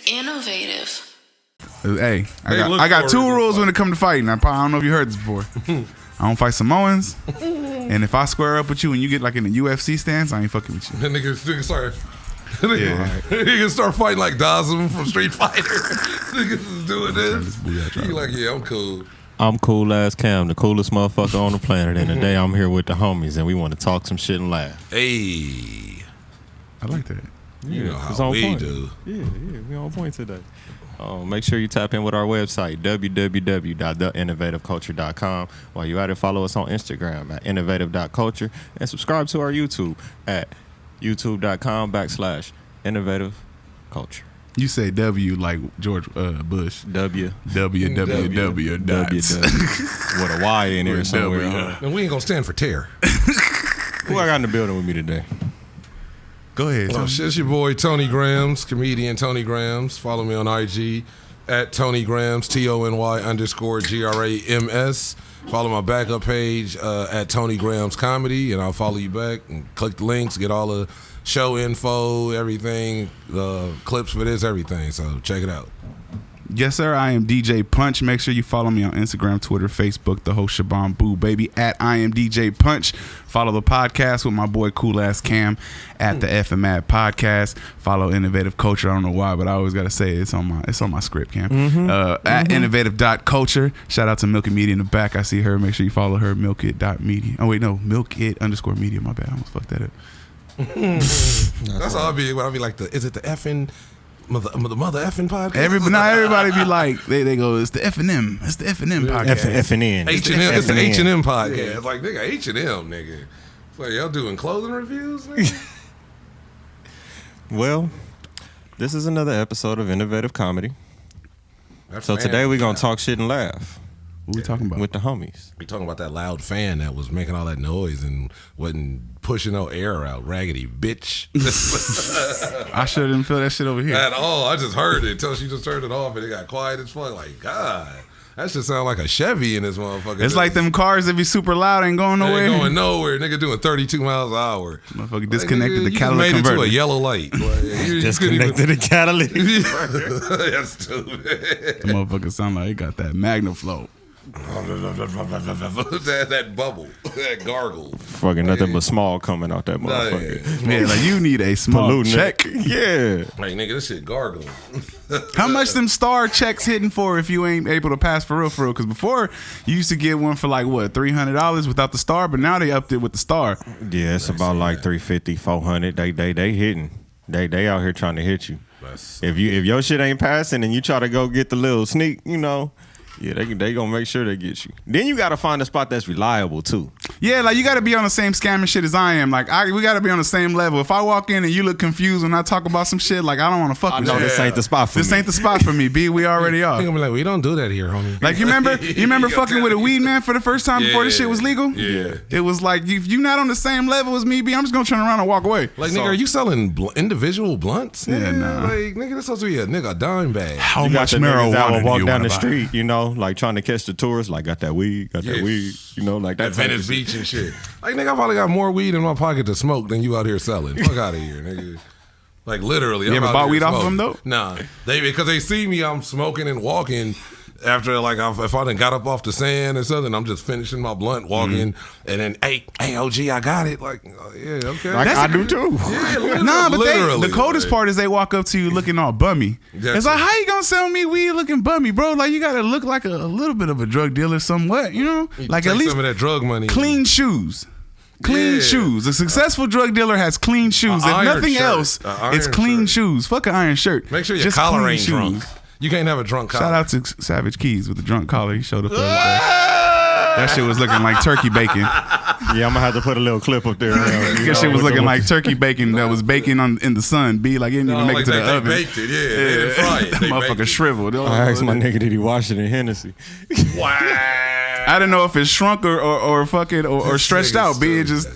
Innovative. Hey, I got two rules when it comes to fighting. I don't know if you heard this before. I don't fight Samoans, and if I square up with you and you get like in the UFC stance, I ain't fucking with you. That nigga start. He can start fighting like Dazum from Street Fighter. Niggas is doing this. He like, yeah, I'm cool. I'm Coolazzzcam, the coolest motherfucker on the planet, and today I'm here with the homies, and we want to talk some shit and laugh. Hey, I like that. You know how we do. Yeah, we on point today. Make sure you tap in with our website, www.theinnovativeculture.com. While you're at it, follow us on Instagram at innovative.culture and subscribe to our YouTube at youtube.com/innovativeculture. You say W like George Bush. W. Dots. With a Y in there somewhere. And we ain't gonna stand for tear. Who I got in the building with me today? Go ahead. Oh, shit, it's your boy Tony Grams, comedian Tony Grams. Follow me on IG at Tony Grams, TONY_GRAMS. Follow my backup page at Tony Grams Comedy, and I'll follow you back. And click the links, get all the show info, everything, the clips for this, everything. So check it out. Yes, sir. I am DJ Punch. Make sure you follow me on Instagram, Twitter, Facebook, the whole Shabam Boo, baby, at I am DJ Punch. Follow the podcast with my boy Coolazzzcam at the FMAD podcast. Follow Innovative Culture. I don't know why, but I always got to say it. It's on my script, Cam. At innovative.culture. Shout out to Milk It Media in the back. I see her. Make sure you follow her, milkit.media. Oh, wait, no, milkit_media. My bad. I almost fucked that up. That's all I be. What I be like, is it the effing... The mother effing podcast. Everybody be like, they go, it's the F&M. It's the F&M podcast. F&N. H&M. It's the H&M podcast. Yeah. It's like, nigga, H&M, nigga. It's like, y'all doing clothing reviews, nigga? Well, this is another episode of Innovative Comedy. So today we're going to talk shit and laugh. What we talking about? With the homies. We talking about that loud fan that was making all that noise and wasn't pushing no air out. Raggedy bitch. I sure didn't feel that shit over here. At all. I just heard it until she just turned it off and it got quiet as fuck. Like, God, that shit sound like a Chevy in this motherfucker. It's like them cars that be super loud ain't going nowhere. Ain't going nowhere. Nigga doing 32 miles an hour. Motherfucker disconnected the You catalytic made converter. it to a yellow light. Like, Disconnected the catalytic converter. That's stupid. The motherfucker sound like he got that MagnaFlow. that bubble, that gargle. Fucking nothing but small coming out that motherfucker. Yeah, like you need a small Polluting check. Yeah. Like, nigga, this shit gargle. How much them star checks hitting for if you ain't able to pass for real? Because before you used to get one for like what, $300 without the star, but now they upped it with the star. Yeah, it's about like $350, $400. They hitting. They out here trying to hit you. If your shit ain't passing and you try to go get the little sneak, you know. Yeah, they gonna make sure they get you. Then you gotta find a spot that's reliable too. Yeah, like you gotta be on the same scamming shit as I am. Like we gotta be on the same level. If I walk in and you look confused when I talk about some shit, like I don't want to fuck with you. This ain't the spot for me. This ain't the spot for me. B, we already are. He gonna be like, we don't do that here, homie. Like you remember fucking with a weed man for the first time before this shit was legal? Yeah. It was like if you not on the same level as me, B, I'm just gonna turn around and walk away. Like, nigga, are you selling individual blunts? Yeah, nah. Like, nigga, this supposed to be a dime bag. How you much got the niggas that marijuana will walk do you down wanna the buy? street, you know, like trying to catch the tourists, like got that weed, you know, like that. Venice Beach and shit. Like, nigga, I probably got more weed in my pocket to smoke than you out here selling. Fuck out of here, nigga. Like, literally. You I'm ever out bought here weed off of smoking. them though? Nah, because they see me, I'm smoking and walking. After, like, if I done got up off the sand or something, I'm just finishing my blunt, walking, and then, hey, OG, I got it. Like, yeah, okay. Like I do too. Yeah, Nah, but literally, the coldest part is they walk up to you looking all bummy. It's like, how you gonna sell me weed looking bummy, bro? Like, you gotta look like a little bit of a drug dealer somewhat, you know? Like, take at least some of that drug money. clean shoes. Clean shoes. A successful drug dealer has clean shoes. If nothing else, it's clean shoes. Fuck an iron shirt. Make sure your Just collar clean ain't drunk. You can't have a drunk collar. Shout out to Savage Keys with the drunk collar. He showed up the other day. That shit was looking like turkey bacon. Yeah, I'm gonna have to put a little clip up there. That shit was looking like turkey bacon that was baking in the sun. Be like, it didn't even make it to the oven. They baked it, yeah. They didn't fry it. They Motherfucker baked it. shriveled. I asked my nigga, did he wash it in Hennessy? Wow. I didn't know if it shrunk or fucking or stretched out. Be it just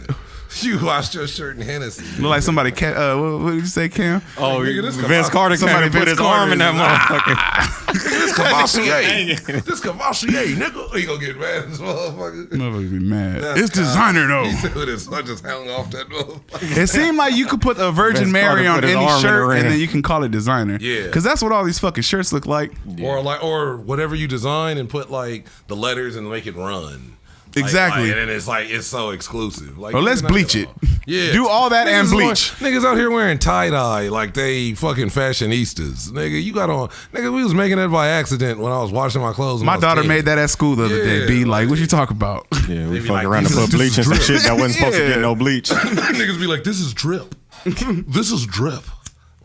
You washed your shirt in Hennessy. Look like somebody. What did you say, Cam? Oh, Nigga, this Vince Carter came and put his arm in that motherfucker. This Cavassier. This Cavassier, nigga. He gonna get mad as motherfucker. Motherfucker be mad. It's designer though. He said with his son just hung off that motherfucker. It seemed like you could put a Virgin Vince Mary Carter on put his any arm in the shirt ring. and then you can call it designer. Yeah. Because that's what all these fucking shirts look like. Yeah. Or whatever you design and put like the letters and make it run. Exactly. And it's like it's so exclusive. Like, Or let's bleach it. Yeah. Do all that and bleach. Niggas out here wearing tie-dye like they fucking fashionistas. Nigga, you got on. Nigga, we was making that by accident when I was washing my clothes. My daughter made that at school the other day. B, like, what you talk about? Yeah, we They be fucking like, around to this put is bleach in some drip. shit that wasn't supposed to Yeah. get no bleach. Niggas be like, this is drip. This is drip.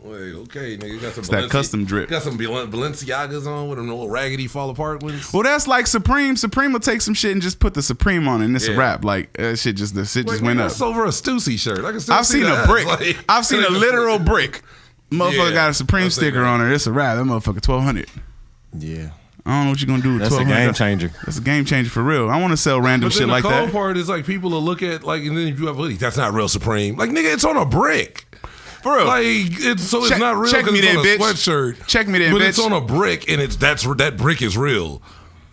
Wait, okay, nigga, you got some that custom drip. Got some Balenciagas on with them little raggedy fall apart ones. Well, that's like Supreme. Supreme will take some shit and just put the Supreme on it, and it's a Yeah. wrap. Like, the shit just went up. That's over a Stussy shirt. I can still I've see seen a that. brick. Like, I've seen a literal brick. Motherfucker Yeah, got a Supreme that's sticker it, on it. It's a wrap. That motherfucker $1,200. Yeah. I don't know what you're gonna do with That's a $1,200. game changer. That's a game changer for real. I want to sell random But shit then the like cold that. part is like people will look at like, and then if you have a hoodie, that's not real Supreme. Like nigga, it's on a brick. For real. Like it's so Check- it's not real check because me it's then, on a bitch. sweatshirt. Check me then, but bitch. it's on a brick, and that brick is real.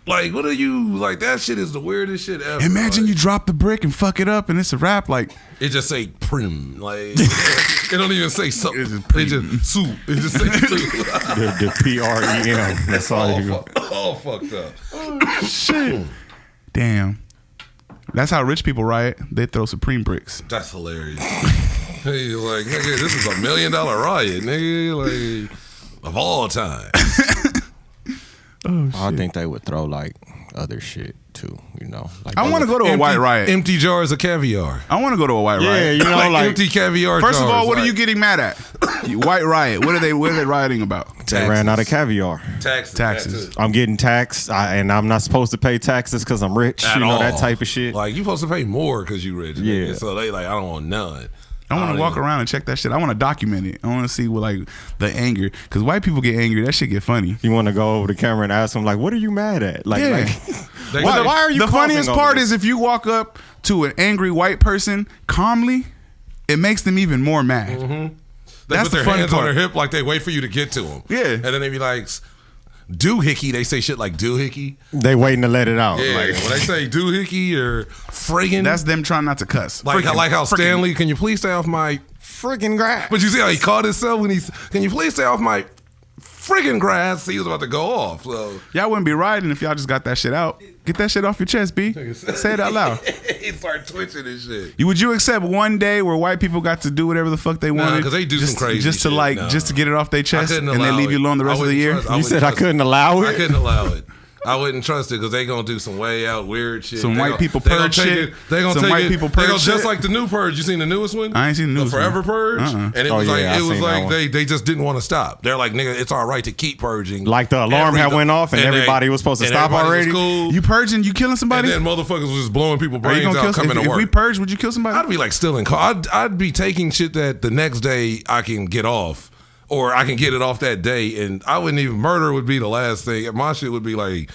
Like what are you like? That shit is the weirdest shit ever. Imagine like, you drop the brick and fuck it up, and it's a wrap. Like, it just say prim. Like it don't even say something. It's just It just sue. It just say sue. The PREM. That's all you got. all fucked up. shit. Damn. That's how rich people riot. They throw Supreme bricks. That's hilarious. He's like, nigga, this is $1 million riot, nigga. Like, of all time. I think they would throw like other shit too, you know. Like I want to go to a white riot. Empty jars of caviar. I want to go to a white Yeah, riot. you know, like empty caviar First of jars, all, what are like, you getting mad at? White riot. What are they rioting about? they ran out of caviar. Taxes. Taxes. I'm getting taxed, and I'm not supposed to pay taxes because I'm rich. At You know, all. that type of shit. Like, you supposed to pay more because you rich. Yeah. Nigga. So they like, I don't want none. I want don't to walk even- around and check that shit. I want to document it. I want to see what like the anger, because white people get angry. That shit get funny. You want to go over the camera and ask them like, "What are you mad at?" Like, Yeah. like They why, say- why are you? The coughing funniest over part this? is if you walk up to an angry white person calmly, it makes them even more mad. They That's put their the fun hands on part. their hip like they wait for you to get to them. Yeah. And then they be like, doohickey. They say shit like doohickey. they waiting to let it out. Yeah. Like, When they say doohickey or friggin'. That's them trying not to cuss. like, Freaking- like how freaking- Stanley, can you please stay off my friggin' grass. But you see how he caught himself when he's, can you please stay off my friggin' grass? He was about to go off. So Y'all wouldn't be riding if y'all just got that shit out. Get that shit off your chest, B. Say it out loud. he started twitching and shit. Would you accept one day where white people got to do whatever the fuck they wanted? 'cause they do just, some crazy just to shit. like No. just to get it off their chest, couldn't and they allow leave you it. alone the I rest of the wouldn't year. trust- You wouldn't said I trust it. couldn't allow I it. couldn't allow it. I wouldn't trust it because they gonna do some way out weird shit. Some They white gon- people they gonna purge take shit. it- They gonna Some take white it. people They purge gonna just shit. like the new purge. You seen the newest one? I ain't seen the newest The Forever one. Purge. Uh-uh. And it Oh, was like yeah, I it was seen that like one. they just didn't want to stop. They're like, nigga, it's our right to keep purging. Like the alarm had went off and everybody was supposed to and stop everybody was already? Cool. You purging? You killing And somebody? then motherfuckers was just blowing people Are you brains gonna out kill? coming to If work. we purge, would you kill somebody? I'd be like still in car. I'd be taking shit that the next day I can get off, or I can get it off that day, and I wouldn't even murder would be the last thing. My shit would be like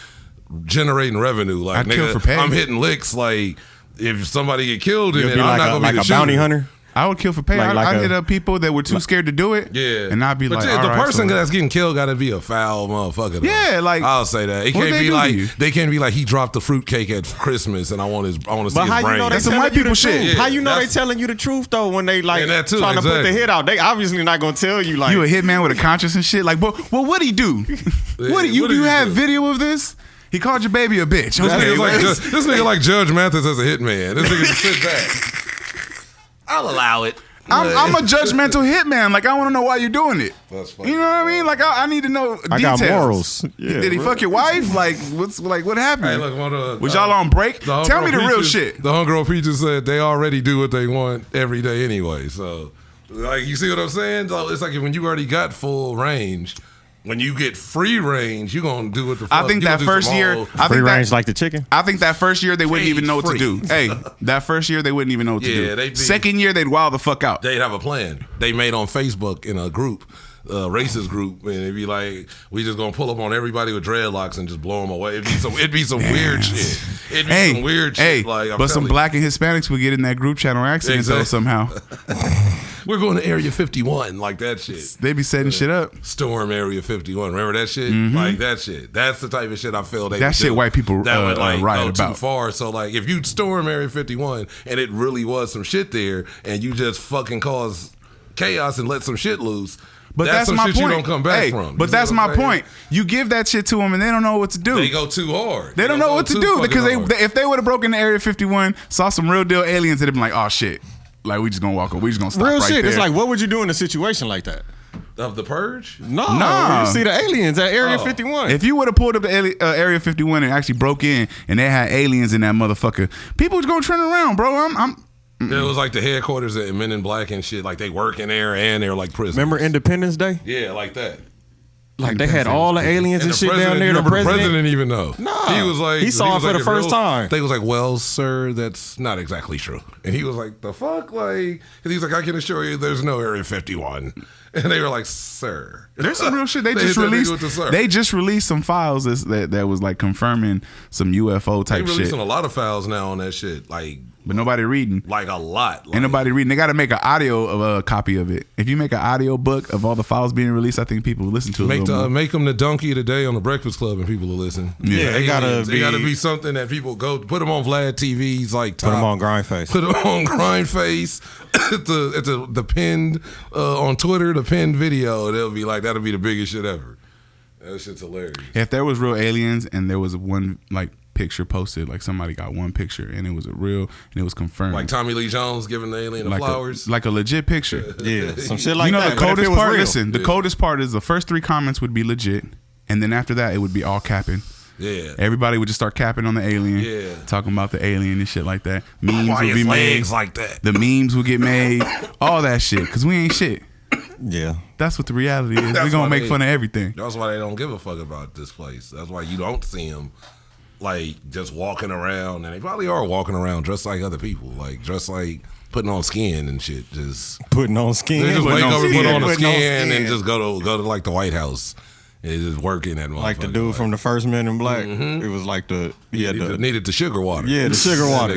generating revenue. Like I'd kill nigga, for pay. I'm hitting licks. Like if somebody get killed in You'll it, be I'm like not a, gonna like be the a bounty shooter. hunter. I would kill for pay. Like I'd a- hit up people that were too scared to do it. Yeah, and I'd be but like, yeah, all the right, person so- that's getting killed got to be a foul motherfucker. though. Yeah, like, I'll say that. It what can't they be do to like you? they can't be like he dropped the fruitcake at Christmas and I want to see But his how you brain. know they That's some telling white you people the shit. truth? Yeah, How you know they that's- telling you the truth though when they like And that too, trying to put the exactly. hit out? They obviously not gonna tell you like You a hitman with a conscience and shit. Like, well, what'd he do? What did you he have do? video of this? He called your baby a bitch. This Okay, nigga's like let's- this nigga like Judge Mathis as a hitman. This nigga just sit back. I'll allow it. I'm a judgmental hitman. Like, I want to know why you're doing it. That's funny. You know what I mean? Like, I need to know I details. got morals. Yeah, Did he bro. fuck your wife? Like, what happened? Hey, look, Was y'all on break? the Tell homegirl me the real Peaches- shit. The homegirl Peaches said they already do what they want every day anyway. So, like, you see what I'm saying? So it's like when you already got full range, when you get free range, you gonna do what the fuck. I think you that gonna do first some year, old- I free think range that, like the chicken. I think that first year they wouldn't even know what to do. Cage Hey, that first year they wouldn't even know what to Yeah, do. they'd be- Second year they'd wild the fuck out. they'd have a plan they made on Facebook in a group. racist group, and it'd be like we just gonna pull up on everybody with dreadlocks and just blow them away. It'd be some weird shit. It'd be some weird shit. Like, but some black and Hispanics would get in that group chat on accident though somehow. We're going to Area 51, like that shit. They be setting shit up. Storm Area 51. Remember that shit? Like that shit. That's the type of shit I feel that shit white people that would like right go about. too far. So like if you storm Area 51 and it really was some shit there, and you just fucking cause chaos and let some shit loose. But that's some my shit point. You don't come back from. But that's my point. You give that shit to them and they don't know what to do. They go too hard. They don't know what to do because if they would have broken the Area 51, saw some real deal aliens, they'd have been like, oh shit. Like we just gonna walk away. We just gonna stop real right shit. there. It's like, what would you do in a situation like that? Of the Purge? No. Nah. You see the aliens at Area 51. If you would have pulled up the Area 51 and actually broke in and they had aliens in that motherfucker, people was gonna turn around, bro. It was like the headquarters at Men in Black and shit. Like they work in there and they're like prisoners. Remember Independence Day? Yeah, like that. Like they had all the aliens and shit down there. The president didn't even know. No, he was like, he saw it for the first time. They was like, "Well, sir, that's not exactly true." And he was like, "The fuck?" Like, and he's like, "I can assure you, there's no Area 51." And they were like, "Sir, there's some real shit." They just released some files that was like confirming some UFO type shit. They releasing a lot of files now on that shit, like. But nobody reading. Like a lot. Ain't nobody reading. They got to make an audio of a copy of it. If you make an audio book of all the files being released, I think people will listen to it. Make them the donkey of the day on the Breakfast Club and people will listen. Yeah, it gotta be something that people go put them on Vlad TV's like top. Put them on Grindface. Put them on Grindface. It's the pinned on Twitter, the pinned video. They'll be like, that'll be the biggest shit ever. That shit's hilarious. If there was real aliens and there was one like picture posted, like somebody got one picture and it was a real and it was confirmed, like Tommy Lee Jones giving the alien the flowers, like a legit picture. Yeah, some shit like that. The coldest part. Listen, the coldest part is the first 3 comments would be legit, and then after that it would be all capping. Yeah, everybody would just start capping on the alien. Yeah, talking about the alien and shit like that. Memes would be made like that. The memes would get made. All that shit because we ain't shit. Yeah, that's what the reality is. We're gonna make fun of everything. That's why they don't give a fuck about this place. That's why you don't see them like just walking around, and they probably are walking around dressed like other people, like dressed like putting on skin and shit. Just putting on skin. They just wake up and put on a skin and just go to like the White House. It's just working at like the dude from the first Men in Black. It was like needed the sugar water. Yeah, the sugar water.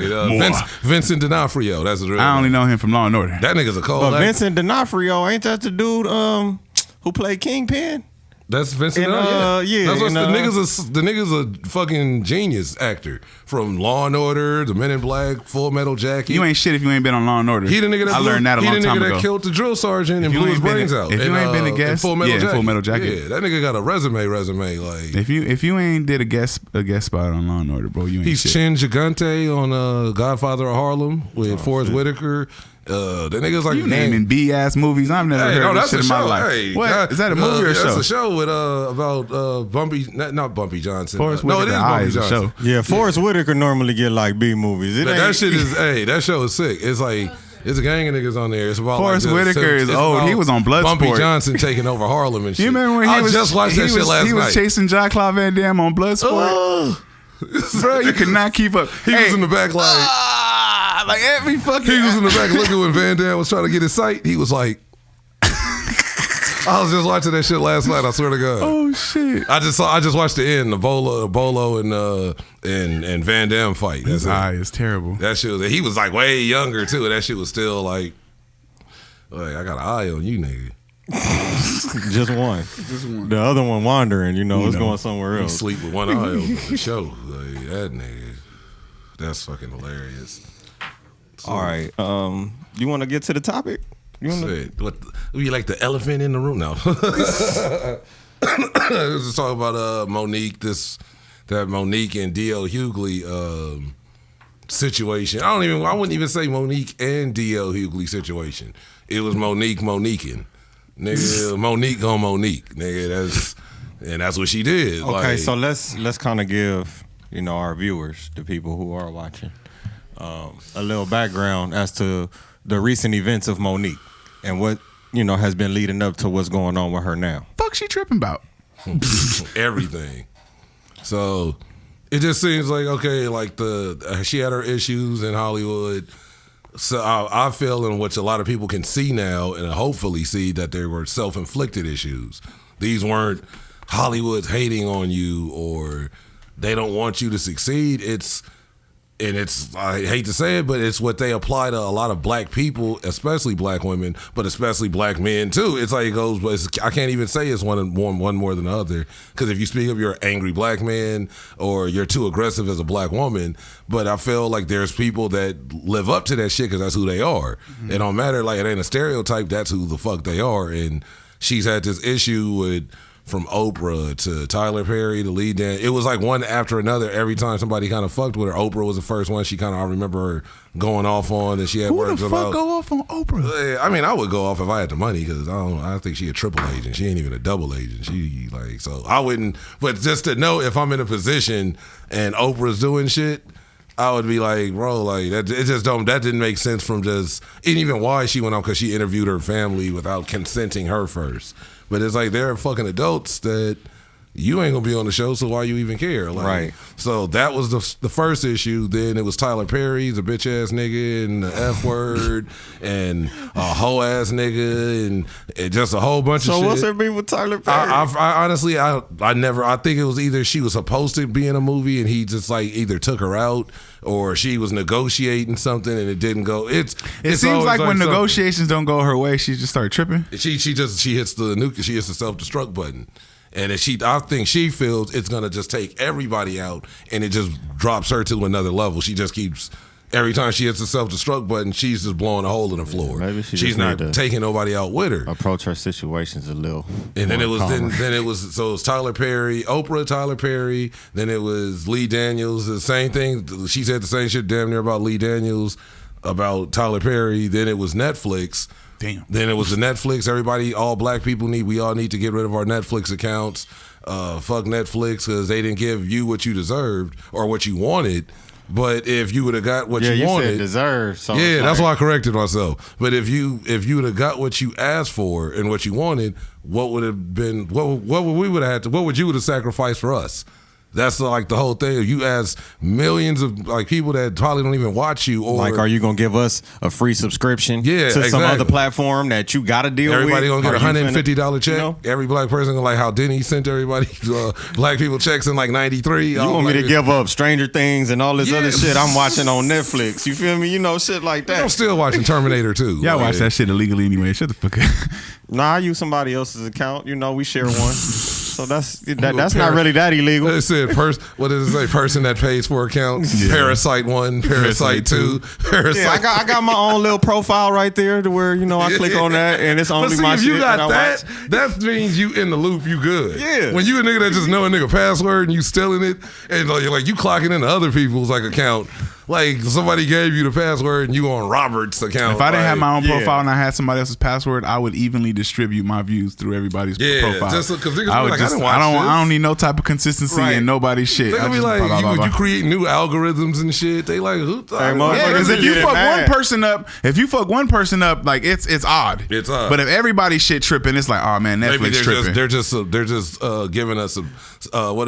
Vincent D'Onofrio. That's the real. I only know him from Law and Order. That nigga's a cold. But Vincent D'Onofrio, ain't that the dude who played Kingpin? That's Vincent. Yeah. That's the nigga's a fucking genius actor from Law and Order, the Men in Black, Full Metal Jacket. You ain't shit if you ain't been on Law and Order. He the nigga that I learned that a long time ago. He the nigga that killed the drill sergeant and blew his brains out. If you ain't been a guest, Full Metal Jacket. Yeah, that nigga got a resume. Like if you ain't did a guest spot on Law and Order, bro, you ain't. He's shit. Chin Gigante on Godfather of Harlem with Forrest Whitaker. The niggas like you naming B ass movies. I've never heard this shit in my life. Hey, what is that a movie or a show? That's a show with about Bumpy, not Bumpy Johnson. Forrest Whitaker. No, it is Bumpy Johnson. Show. Yeah, Forrest Whitaker normally get like B movies. That shit is that show is sick. It's like it's a gang of niggas on there. It's about Forrest Whitaker is old. He was on Bloodsport. Bumpy Johnson taking over Harlem and shit. You remember when he just watched that shit last night? He was chasing Jean-Claude Van Damme on Bloodsport. Bro, you could not keep up. He was in the back like every fucking. He was in the back looking when Van Damme was trying to get his sight. He was like, I was just watching that shit last night. I swear to God. Oh shit! I just watched the end, the Bolo and Van Damme fight. His eye is terrible. That shit was. He was like way younger too. That shit was still like I got an eye on you, nigga. Just one. The other one wandering. It's going somewhere else. He sleep with one eye open for sure. Like, that nigga. That's fucking hilarious. So, all right. You want to get to the topic? We like the elephant in the room now. Let's just talk about Monique. That Monique and D.L. Hughley situation. I wouldn't even say Monique and D.L. Hughley situation. It was Moniquing. Nigga, Monique on Monique. Nigga, that's what she did. Okay, so let's kind of give our viewers, the people who are watching, a little background as to the recent events of Monique and what has been leading up to what's going on with her now. Fuck, she tripping about everything. So it just seems like okay, like she had her issues in Hollywood. So I feel in which a lot of people can see now and hopefully see that there were self-inflicted issues. These weren't Hollywood hating on you or they don't want you to succeed. I hate to say it, but it's what they apply to a lot of black people, especially black women, but especially black men too. It's like it goes, but I can't even say it's one more than the other. Because if you speak of you're an angry black man or you're too aggressive as a black woman, but I feel like there's people that live up to that shit because that's who they are. Mm-hmm. It don't matter, like it ain't a stereotype. That's who the fuck they are. And she's had this issue with. From Oprah to Tyler Perry to Lee Dan, it was like one after another. Every time somebody kind of fucked with her, Oprah was the first one. She I remember her going off on, and she had words about. Who the fuck go off on Oprah? I mean, I would go off if I had the money because I think she a triple agent. She ain't even a double agent. She so I wouldn't. But just to know if I'm in a position and Oprah's doing shit. I would be like, bro, like that. It just don't. That didn't make sense from just. And even why she went on because she interviewed her family without consenting her first. But it's like they're fucking adults that you ain't gonna be on the show, so why you even care? Like, right. So that was the first issue. Then it was Tyler Perry's a bitch ass nigga and the F word and a hoe ass nigga and just a whole bunch of shit. So what's her beef with Tyler Perry? I honestly, I think it was either she was supposed to be in a movie and he just like either took her out or she was negotiating something and it didn't go. It seems like when negotiations don't go her way, she just started tripping. She hits the self-destruct button. And I think she feels it's gonna just take everybody out, and it just drops her to another level. She just keeps every time she hits the self-destruct button, she's just blowing a hole in the floor. Maybe she's not taking nobody out with her. Approach her situations a little. And then it was Tyler Perry, Oprah, Tyler Perry. Then it was Lee Daniels. The same thing. She said the same shit damn near about Lee Daniels, about Tyler Perry. Then it was Netflix. Damn. Then it was the Netflix. Everybody, all black people we all need to get rid of our Netflix accounts. Fuck Netflix because they didn't give you what you deserved or what you wanted. But if you would have got what you wanted, said deserve. So yeah, that's why I corrected myself. But if you would have got what you asked for and what you wanted, what would have been? What would you have sacrificed for us? That's like the whole thing. If you ask millions of like people that probably don't even watch you, or like, are you gonna give us a free subscription to some other platform that you got to deal everybody with? Everybody gonna get $150 check. You know? Every black person gonna like how Denny sent everybody black people checks in like '93. You want me to give up Stranger Things and all this other shit I'm watching on Netflix? You feel me? You know, shit like that. I'm still watching Terminator 2. Y'all watch that shit illegally anyway. Shut the fuck up. Nah, I use somebody else's account. You know, we share one. So that's not really that illegal. It said what does it say? Person that pays for accounts. Yeah. Parasite 1, Parasite 2, Parasite. Yeah, I got my own little profile right there to where I click on that and it's only my shit. If you got that means you in the loop. You good. Yeah. When you a nigga that just know a nigga password and you stealing it and like you clocking into other people's like account. Like somebody gave you the password and you on Robert's account. If I didn't have my own profile and I had somebody else's password, I would evenly distribute my views through everybody's profile. Just because I don't need no type of consistency in nobody's shit. They gonna be like, you create new algorithms and shit. They like, who? Because if you fuck one person up, like it's odd. It's odd. But if everybody's shit tripping, it's like, oh man, Netflix tripping. They're just giving us some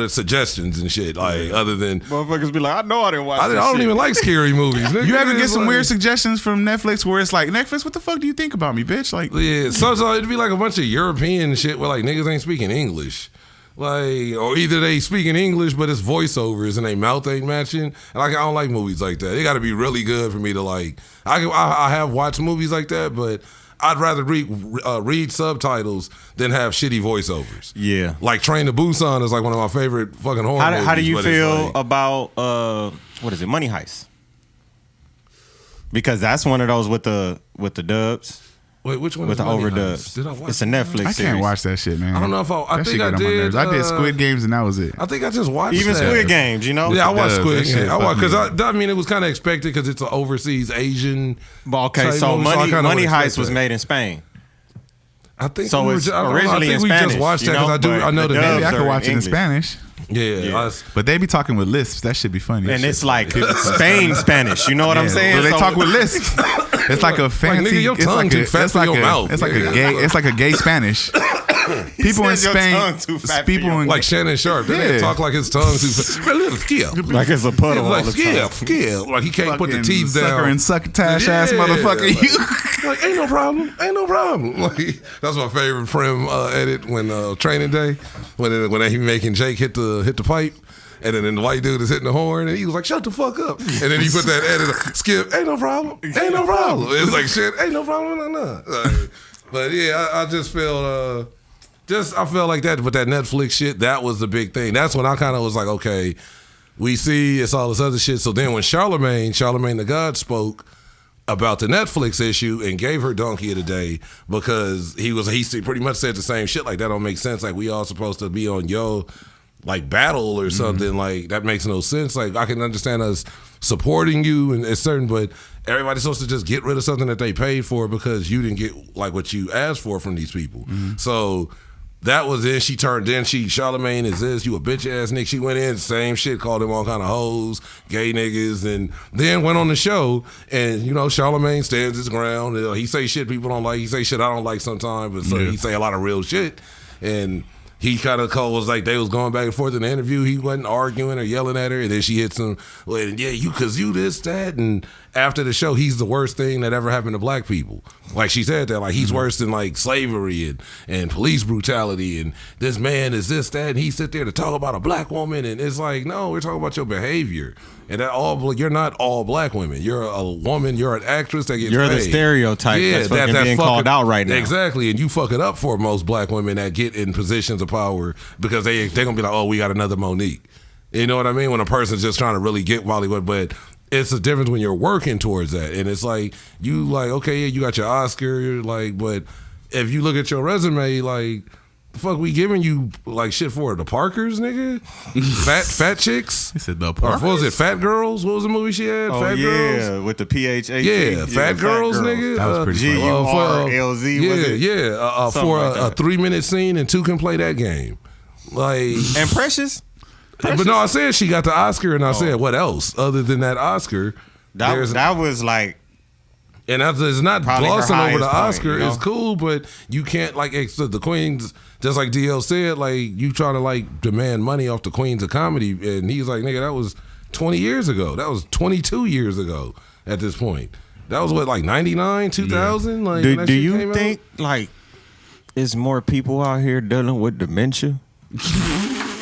suggestions and shit. Like other than motherfuckers be like, I know I didn't watch. I don't even like scary movies. Nigga. You ever get some weird suggestions from Netflix where it's like, Netflix, what the fuck do you think about me, bitch? Like, yeah, sometimes it'd be like a bunch of European shit where like niggas ain't speaking English. Like, or either they speaking English but it's voiceovers and they mouth ain't matching. And I don't like movies like that. They got to be really good for me to like. I have watched movies like that, but I'd rather read subtitles than have shitty voiceovers. Yeah, like Train to Busan is like one of my favorite fucking horror movies. How do you feel about what is it, Money Heist? Because that's one of those with the dubs. Wait, which one? With the overdubs. Did I watch it's a Netflix series. I can't watch that shit, man. I don't know if I think I did. I did Squid Games and that was it. I think I just watched even that. Squid Games. You know? Yeah, I watched Squid Games. I watched because I mean it was kind of expected because it's an overseas Asian. Okay, so Money Heist was made in Spain. I think so. It's originally in Spanish. We just watched that because I know the name. Maybe I could watch it in Spanish. Yeah. But they be talking with lisps. That should be funny. And it's like Spain Spanish. You know what I'm saying? So they talk with lisps. It's like a fancy. Like, nigga, your tongue too fat for your mouth. It's like a gay. It's like a gay Spanish. People in Spain, people in like Shannon Sharp. They talk like his tongue too fat. Like it's a puddle all the time. Like he can't put the teeth down. Sucker and succotash ass motherfucker. Like ain't no problem. Like, that's my favorite Prim edit when Training Day when he making Jake hit the pipe. And then the white dude is hitting the horn, and he was like, "Shut the fuck up!" And then he put that edit, Skip, ain't no problem, ain't no problem. It's like shit, ain't no problem, no. Like, but yeah, I just feel, I felt like that with that Netflix shit. That was the big thing. That's when I kind of was like, okay, we see it's all this other shit. So then when Charlemagne the God spoke about the Netflix issue and gave her Donkey of the Day because he pretty much said the same shit. Like that don't make sense. Like we all supposed to be on like battle or something. Like that makes no sense. Like I can understand us supporting you and it's certain, but everybody's supposed to just get rid of something that they paid for because you didn't get like what you asked for from these people. So that was it. Charlemagne is this, you a bitch ass nigga. She went in, same shit, called him all kind of hoes, gay niggas, and then went on the show. And Charlemagne stands his ground. He say shit people don't like. He say shit I don't like sometimes, but he say a lot of real shit. And he kind of was like they was going back and forth in the interview. He wasn't arguing or yelling at her, and then she hits him. Well, yeah, you this, that, and after the show, he's the worst thing that ever happened to black people. Like she said that, like he's worse than like slavery and police brutality, and this man is this, that, and he sit there to talk about a black woman, and it's like no, we're talking about your behavior. And you're not all black women. You're a woman. You're an actress that gets You're paid. The stereotype that's being called out right now. Exactly, and you fuck it up for most black women that get in positions of power because they're gonna be like, oh, we got another Monique. You know what I mean? When a person's just trying to really get Bollywood, but it's a difference when you're working towards that. And it's like you like, okay, yeah, you got your Oscar, like, but if you look at your resume, like, the fuck we giving you like shit for the Parkers, nigga? fat chicks? He said the Parkers. What was it? Fat Girls? What was the movie she had? Oh, Fat Girls? With the PH18. Yeah, Fat Girls, nigga. That was pretty funny. GURLZ. For a 3-minute scene, and 2 can play that game. Like and Precious. But no, I said she got the Oscar, and I said what else other than that Oscar? That was like. And it's not glossing over the Oscar. Point, It's cool, but you can't like the Queens. Just like DL said, like you trying to like demand money off the Queens of comedy, and he's like, nigga, that was 20 years ago. That was 22 years ago. At this point, that was what like 99, 2000. Yeah. Like, do you think like is more people out here dealing with dementia?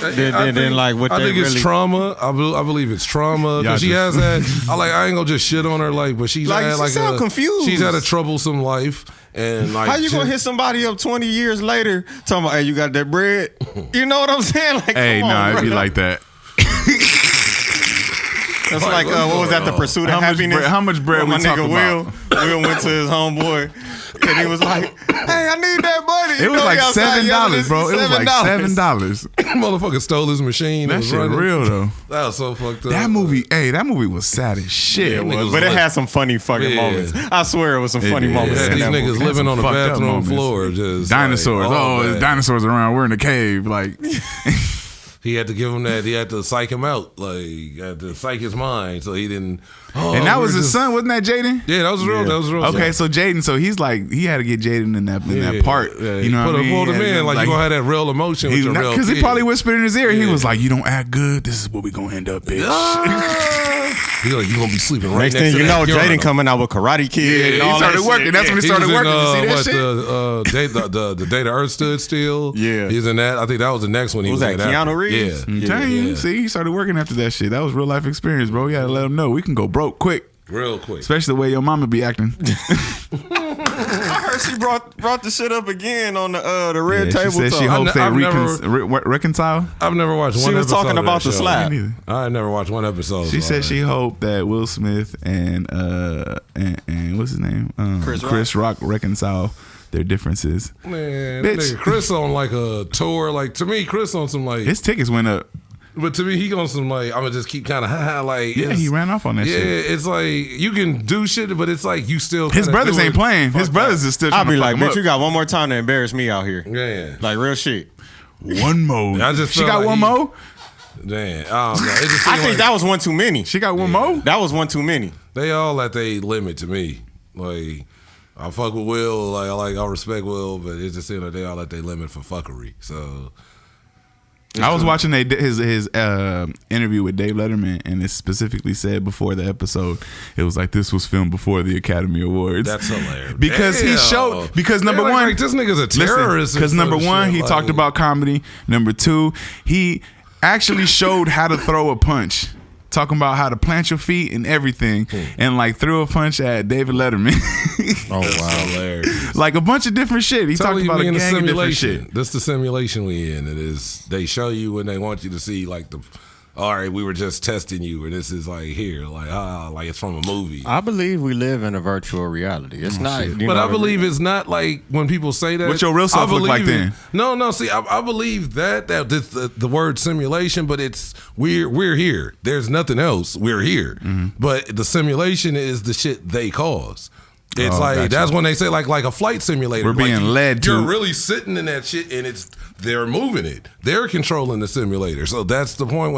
Then like what I they think it's really... trauma. I believe it's trauma because she has that. I ain't gonna just shit on her like, but she's had like confused. She's had a troublesome life, and like how you gonna hit somebody up 20 years later talking about, hey, you got that bread? You know what I'm saying? Like, hey, no, it'd be like that. It's like what was that? The Pursuit of Happiness. How much bread my we nigga about? Will went to his homeboy. And he was like, hey, I need that money. It was like $7, bro. It was like $7. Motherfucker stole his machine. That shit real though. That was so fucked up. That movie was sad as shit. Yeah, but it had some funny fucking moments. I swear it was some funny moments. Yeah, these niggas living on the bathroom floor. Just dinosaurs. Like, there's dinosaurs around. We're in a cave. Like he had to give him that. He had to psych him out. Like had to psych his mind so he didn't. And that was his son, wasn't that Jaden? Yeah, that was real. Yeah. That was real. Okay, so Jaden, so he's like, he had to get Jaden in that part. Yeah, you know what I mean? Put him in like you gonna have that real emotion with your real kid. Because he probably whispered in his ear. He was like, "You don't act good. This is what we gonna end up, bitch." He's like, "You gonna be sleeping right next thing you know, Jaden coming out with Karate Kid. Yeah, he started working. That's when he started working. You see that shit? The Day the Earth Stood Still. Yeah, he's in that. I think that was the next one. He was that Keanu Reeves? Yeah. See, he started working after that shit. That was real life experience, bro. You gotta let him know we can go broke quick. Real quick. Especially the way your mama be acting. I heard she brought the shit up again on the red table she said talk. she hopes they reconcile. I've never watched one episode. She was talking about the slap. I never watched one episode. She said she hoped that Will Smith and what's his name? Chris Rock reconcile their differences. Man, nigga, Chris on like a tour. Like to me, Chris on some like his tickets went up. But to me, he on some like I'm gonna just keep kind of like he ran off on that shit. Yeah, it's like you can do shit, but it's like you still. His brothers ain't playing. His brothers is still. I'll be like, bitch, you got one more time to embarrass me out here. Yeah, like real shit. One more. I just she got one more. Man, I don't know. It just I seemed think like that was one too many. She got one more. That was one too many. they all at their limit to me. Like, I fuck with Will. Like I respect Will, but it just seemed like they all at their limit for fuckery. So I was watching his interview with Dave Letterman, and it specifically said before the episode, it was like this was filmed before the Academy Awards. that's hilarious. Because he showed, because number They're one, like, this nigga's a terrorist. Because number one, he talked about comedy. Number two, he actually showed how to throw a punch. Talking about how to plant your feet and everything, and like threw a punch at David Letterman. Oh wow, hilarious. Like a bunch of different shit. He talked about a gang of different shit. This the simulation we in. It is. They show you when they want you to see like the. All right, we were just testing you, and this is like here, like it's from a movie. I believe we live in a virtual reality. It's not, But I believe it's not like when people say that. What your real self look like then? No. See, I believe that the word simulation, but it's we're here. There's nothing else. We're here. But the simulation is the shit they cause. It's gotcha. that's when they say like a flight simulator. We're being led to. You're really sitting in that shit, and they're moving it. They're controlling the simulator. So that's the point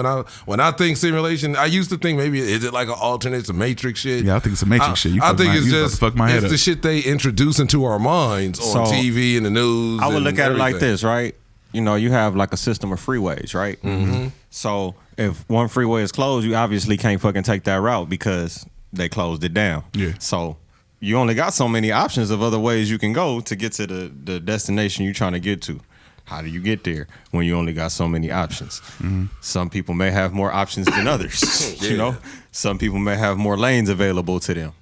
when I think simulation. I used to think maybe is it like an alternate, it's a Matrix shit. Yeah, I think it's a Matrix shit. I think it's just fuck my head it's the shit they introduce into our minds on TV and the news. I would look at it like everything. this, right? You know, you have like a system of freeways, right? Mm-hmm. So if one freeway is closed, you obviously can't fucking take that route because they closed it down. Yeah. So you only got so many options of other ways you can go to get to the destination you're trying to get to. How do you get there when you only got so many options? Some people may have more options than others. You know, some people may have more lanes available to them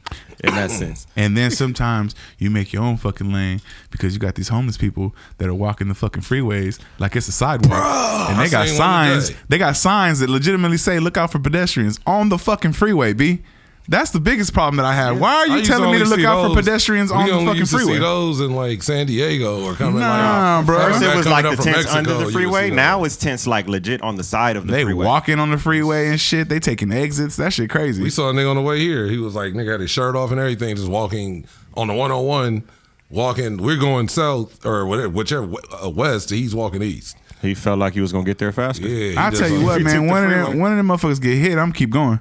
in that sense. And then sometimes you make your own fucking lane because you got these homeless people that are walking the fucking freeways like it's a sidewalk. And they got signs. They got signs that legitimately say, "Look out for pedestrians" on the fucking freeway, B. That's the biggest problem that I have. Why are you telling me to look out for pedestrians on the fucking freeway? See those in like San Diego or coming bro. First it was like the tents Mexico, under the freeway. Now it's tents like legit on the side of the freeway. They walking on the freeway and shit. They taking exits. That shit crazy. We saw a nigga on the way here. He was like, nigga had his shirt off and everything, just walking on the 101, walking. We're going south or whatever, whichever west. He's walking east. He felt like he was gonna get there faster. Yeah, I tell you what, man. One of them motherfuckers get hit. I'm keep going.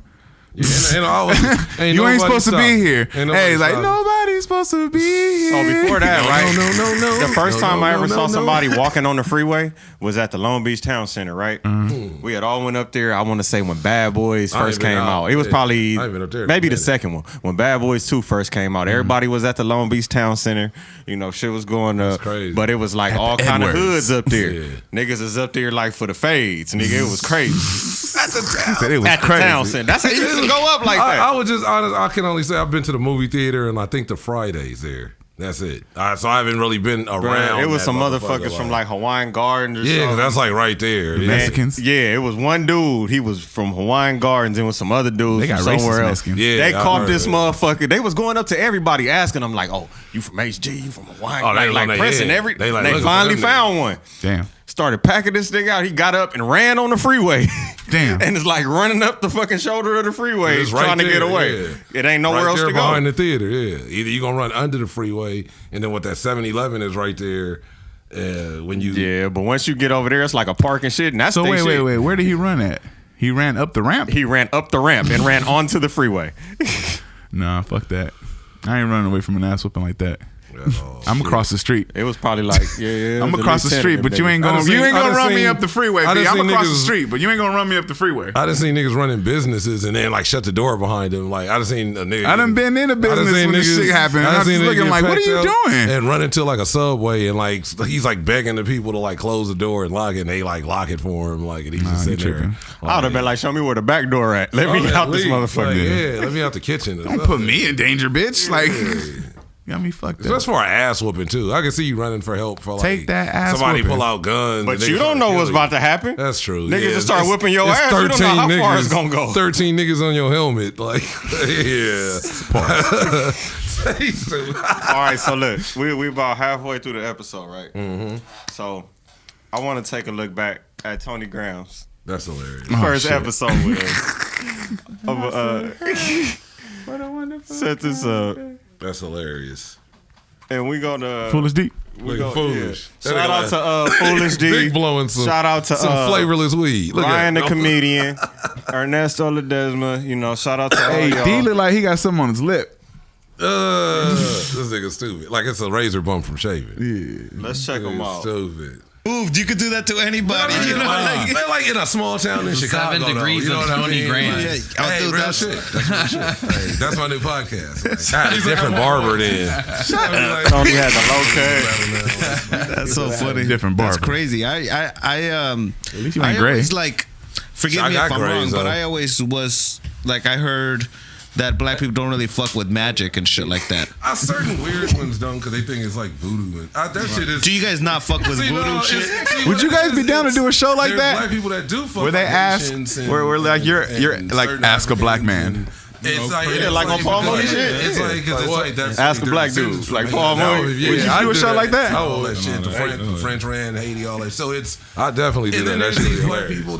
Yeah, you ain't supposed to be here. Hey, like nobody's supposed to be here. So before that, right? No. The first time I ever saw somebody walking on the freeway was at the Long Beach Town Center, right? We had all went up there. I want to say when Bad Boys first came out. It was probably maybe the second one. When Bad Boys 2 first came out, everybody was at the Long Beach Town Center. You know, shit was going up. Crazy. But it was like all kind of hoods up there. Niggas is up there like for the fades. Nigga, it was crazy. He said it was at crazy. The town center. That's how you used to go up like that. I was just honest. I can only say I've been to the movie theater and I think the Fridays there. That's it. So I haven't really been around. It was some motherfuckers from like Hawaiian Gardens or something. That's like right there. Mexicans. Yeah, it was one dude. He was from Hawaiian Gardens and with some other dudes They got from somewhere racist else. Mexicans. Yeah, they caught this motherfucker. They was going up to everybody asking them like, "Oh, you from HG? You from Hawaiian?" Like pressing every. They finally found one. Damn. Started packing this nigga out. He got up and ran on the freeway. Damn. And it's like running up the fucking shoulder of the freeway, It's trying to get away. Yeah. It ain't nowhere else to go. Behind the theater, yeah. Either you gonna run under the freeway, and then what that 7-Eleven is right there. When you but once you get over there, it's like a park and shit. And that's so wait. Where did he run at? He ran up the ramp. He ran up the ramp and ran onto the freeway. Nah, fuck that. I ain't running away from an ass whooping like that. I'm across the street. It was probably like, I'm across the street, but you ain't gonna run me up the freeway. I'm across the street, but you ain't gonna run me up the freeway. I done seen niggas running businesses and then like shut the door behind them. Like I done seen a nigga. I done been in a business when this shit happened. I was looking like, what are you doing? And run into like a Subway and like he's like begging the people to like close the door and lock it. And they like lock it for him. Like and he's just sitting there. I would have been like, show me where the back door at. Let me out this motherfucker. Yeah, let me out the kitchen. Don't put me in danger, bitch. Like. Got me fucked up. That's for an ass whooping too. I can see you running for help for like take that ass somebody whooping. Pull out guns. But you don't know what's about to happen. That's true. Niggas just start whipping your ass. You don't know how far it's gonna go. 13 niggas on your helmet. Like, yeah. All right, so look, we about halfway through the episode, right? Mm-hmm. So I want to take a look back at Tony Graham's. That's hilarious. First episode with us. Set this up. That's hilarious. And we gonna Full is deep. Looking foolish. Yeah. Shout out to Foolish D. Big blowing some. Shout out to some flavorless weed. Look Ryan at the comedian, Ernesto Ledesma. You know, shout out to all y'all. D look like he got something on his lip. This nigga stupid. Like it's a razor bump from shaving. Yeah. Let's check him out. Stupid. Oof, you could do that to anybody. You know, like in a small town in Chicago. 7 degrees though, you know of what I Tony mean? Graham. Like, hey, real shit. That's real shit. Hey, that's my new podcast. Like, he's a different barber then. Tony had the low cut. That's so funny. Different barber. That's crazy. At least you ain't gray. Always like, forgive I me got if I'm grays, wrong, but though. I always was like, I heard that black people don't really fuck with magic and shit like that. Certain weird ones don't because they think it's like voodoo. And that shit is. Do you guys not fuck with voodoo shit? Would you guys be down to do a show like there's that? Black people that do fuck Where they with ask, Haitians and- where like you're and like certain ask a black Africans man. and- It's like, Yeah, like on Paul Mooney shit. It's like, cause it's like that's Ask a like black their dude, descendants like from Paul Haiti. Mooney. Yeah, Would you I do a show like that? All that shit. The French ran Haiti, all that. So it's I definitely do and that. then That there's shit these is black hilarious. people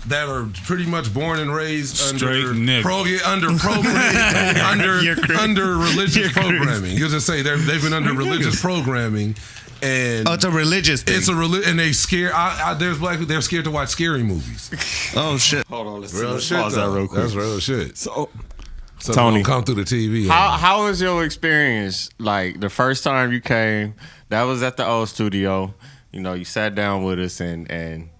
that are pretty much born and raised Straight under nigga. under religious programming. You just say they've been under religious programming. And Oh, it's a religious thing. it's a and they scare. There's black people. They're scared to watch scary movies. Oh shit. Hold on, let's Real shit. pause that though. real quick. That's real shit. So, So Tony, don't come through the TV. how was your experience? Like the first time you came, that was at the old studio. You know, you sat down with us and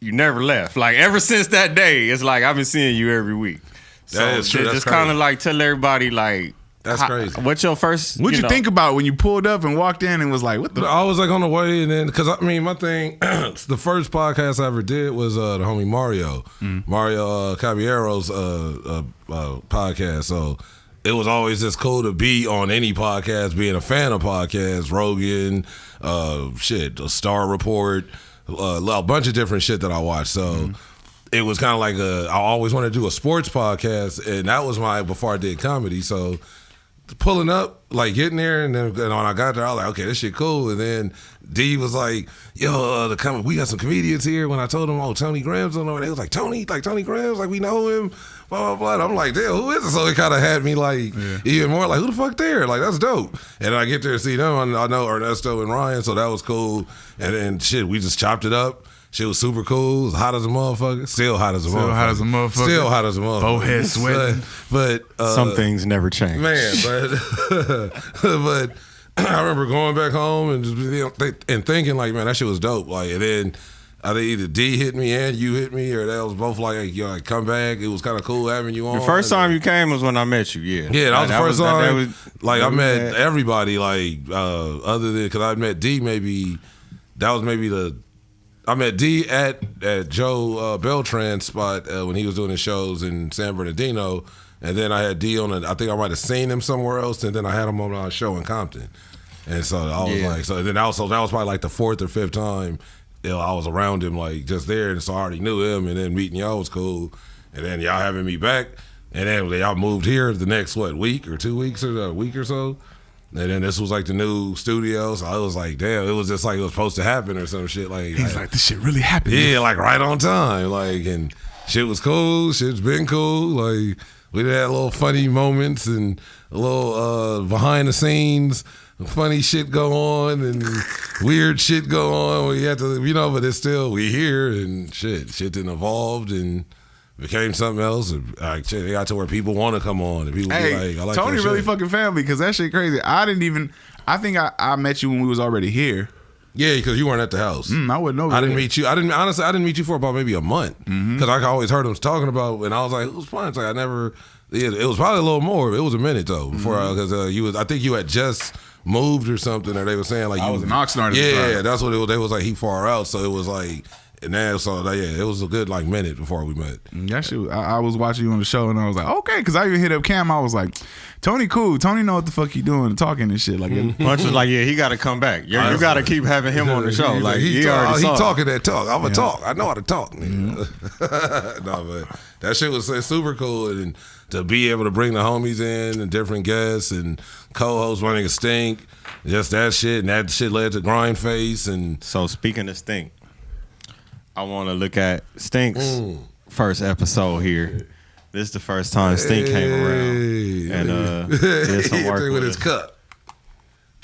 you never left. Like ever since that day, it's like I've been seeing you every week. So That is true. That's just kind of crazy. like tell everybody like That's crazy. What's your first? What'd you know, think about when you pulled up and walked in and was like, what the? I was like on the way, and then because I mean, my thing, the first podcast I ever did was the homie Mario Caballero's podcast. So it was always just cool to be on any podcast, being a fan of podcasts, Rogan, a Star Report, a bunch of different shit that I watched. So. It was kind of like I always wanted to do a sports podcast, and that was before I did comedy. So pulling up, like getting there, and then when I got there, I was like, okay, this shit cool. And then D was like, yo, we got some comedians here. When I told them, oh, Tony Graham's on there, they was like, Tony Graham's, like we know him, blah, blah, blah. And I'm like, damn, who is it? So it kind of had me like even more like, who the fuck there? Like, that's dope. And I get there to see them, I know Ernesto and Ryan, so that was cool. And then shit, we just chopped it up. Shit was super cool. It was hot as a motherfucker. Still hot as a motherfucker. Still hot as a motherfucker. Both heads sweating. But some things never change. Man, but I remember going back home and just thinking like, man, that shit was dope. Like, and then I think either D hit me and you hit me, or that was both like, like come back. It was kind of cool having you on. The first time you came was when I met you. Yeah, yeah, that was the first time. Like I met had. everybody. Like other than because I met D, maybe that was maybe I met D at Joe Beltran's spot when he was doing his shows in San Bernardino, and then I had D on I think I might have seen him somewhere else, and then I had him on a show in Compton, and so I was like, so then also that was probably like the fourth or fifth time I was around him, like just there, and so I already knew him, and then meeting y'all was cool, and then y'all having me back, and then y'all moved here the next week or 2 weeks or a week or so. And then this was like the new studio, so I was like, damn, it was just like it was supposed to happen or some shit. Like He's like, this shit really happened. yeah, like right on time. Like, and shit was cool. Shit's been cool. Like we had little funny moments and a little behind the scenes funny shit go on and weird shit go on. We had to, but it's still we here and shit didn't evolved and became something else. Like shit, they got to where people want to come on and people be like, I like Tony that really shit. fucking family because that shit crazy. I think I met you when we was already here. Yeah, because you weren't at the house. I wouldn't know. I didn't meet you. I didn't meet you for about maybe a month because I always heard them talking about, and I was like, it was fun. It's like I never. It was probably a little more. It was a minute though before because you was. I think you had just moved or something, or they were saying like I you was in Oxnard at the Yeah, time. that's what it was. They was like he far out, so it was like. And then, it was a good like minute before we met. That shit, I was watching you on the show and I was like, okay, because I even hit up Cam. I was like, Tony cool. Tony know what the fuck he doing and talking and shit. Like, Punch was like, yeah, he got to come back. You got to keep having him on the show. Like he talking that talk. I'm gonna talk. I know how to talk. No, but that shit was super cool, and to be able to bring the homies in and different guests and co-hosts running a stink, just that shit, and that shit led to Grind Face. And so speaking of stink, I want to look at Stink's first episode here. This is the first time Stink came around and did some work with his cup.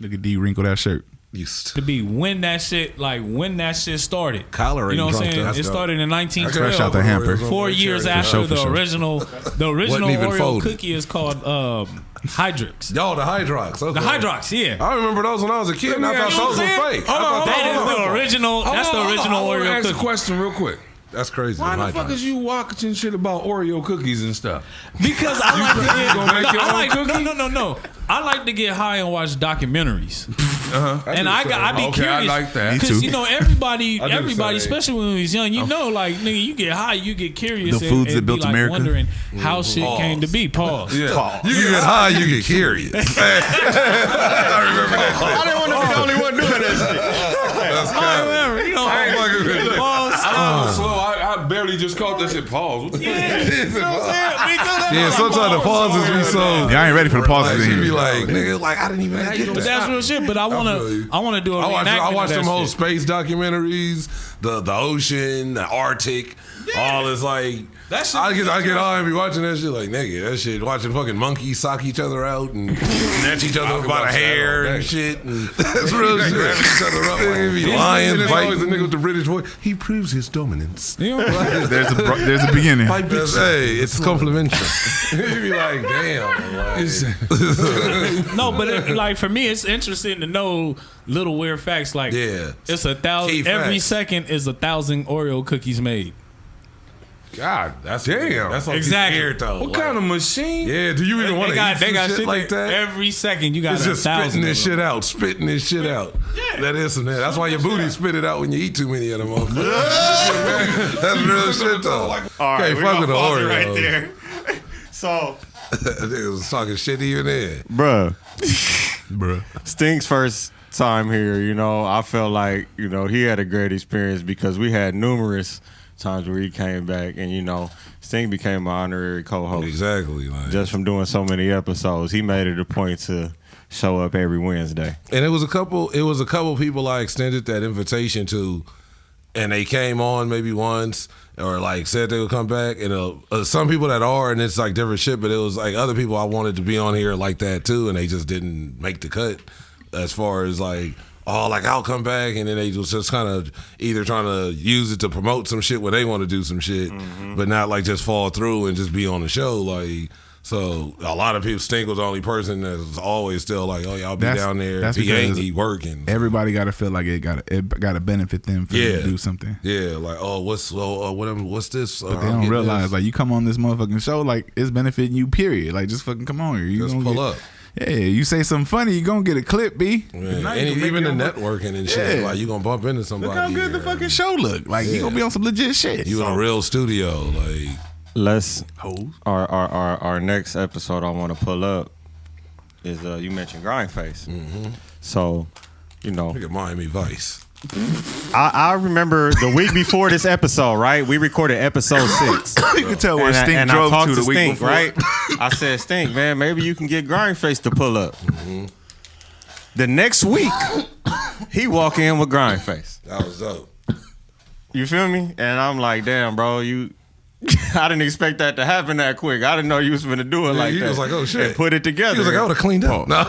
Look at D wrinkle that shirt. To be when that shit started. Collar, you know what I'm saying? That's it started in Fresh out 1912. the hamper. 4 years after the original Oreo folded. cookie is called Hydrix. Y'all, the Hydrox. Okay. The Hydrox, yeah. I remember those when I was a kid, and I thought those were fake. That is the original. That's the original I Oreo ask a cookie. question real quick. That's crazy. Why the fuck is you watching shit about Oreo cookies and stuff? Because I like to get. gonna make your own cookie? No. I like to get high and watch documentaries. And I be Okay, curious. I like that. Me Because too. you know everybody, I do the same. especially when we was young, you know, like nigga, you get high, you get curious. The foods that be built like America. wondering how shit came to be. Pause. Yeah. You get high, you get curious. I didn't want to be the only one doing that shit. I remember, you know, pause. I'm slow. I barely just caught that shit. Pause. What the fuck? Yeah, sometimes the pauses be so. Y'all ain't ready for the pauses Like, in she be here. like, nigga, like I didn't even get But that. that's real shit. But I wanna do a reenactment I watched of them that whole shit. space documentaries, the ocean, the Arctic, all this like. That shit- I get high and be watching that shit like nigga. That shit, watching fucking monkeys sock each other out and snatch each other by the hair and shit. And that's real shit. Grab each other up. Like, be lions, always the nigga with the British voice. He proves his dominance. You know, There's a beginning. That's, hey, it's complimentary. You be like, damn. Like, no, but like for me, it's interesting to know little weird facts. Like, Yeah. it's 1,000 Key every facts. second is 1,000 Oreo cookies made. God, that's damn. That's Exactly. weird though. What Like, kind of machine? Yeah, do you even want to eat They got shit like that? every second. You got It's just 1,000. spitting this of them. shit out, spitting this shit out. Yeah. That is some that. That's why your booty spit it out when you eat too many of them. That's real shit though. All right, Can't we fuck gonna with the pause it Oreo. right there. So, Niggas was talking shit even there. bruh. Sting's first time here, you know, I felt like, you know, he had a great experience because we had numerous times where he came back and, you know, Sting became my honorary co-host. Exactly. Like, Just from doing so many episodes. He made it a point to show up every Wednesday. and it was a couple people I extended that invitation to, and they came on maybe once or like said they would come back, and some people that are, and it's like different shit, but it was like other people I wanted to be on here like that too, and they just didn't make the cut as far as like, oh, like I'll come back, and then they was just kind of either trying to use it to promote some shit when they want to do some shit, but not like just fall through and just be on the show. Like, so a lot of people, Stink was the only person that's always still like, oh, y'all be down there. If he ain't, he working. Everybody got to feel like it got to benefit them for them to do something. Yeah, like, oh, what's this? But they don't realize, like, you come on this motherfucking show, like, it's benefiting you, period. Like, just fucking come on here. You just gonna pull get, up. Yeah, you say something funny, you gonna get a clip, B. Yeah. Now And you can even the make your own- networking and shit, Yeah. like you gonna bump into somebody. Look how good the or fucking show look. Like, you Yeah. gonna be on some legit shit. You in a real studio, like Let's Hoes. our next episode I want to pull up is you mentioned Grind Face. So, you know, look at Miami Vice. I remember the week before this episode, right? We recorded episode 6. You can tell where And Stink I drove talked to the week Stink, before. right? I said, Stink, man, maybe you can get Grindface to pull up. The next week, he walk in with Grindface. That was dope. You feel me? And I'm like, damn, bro, I didn't expect that to happen that quick. I didn't know you was gonna do it like he that. was like, oh, shit. And put it together. He was like, I would have cleaned up. No.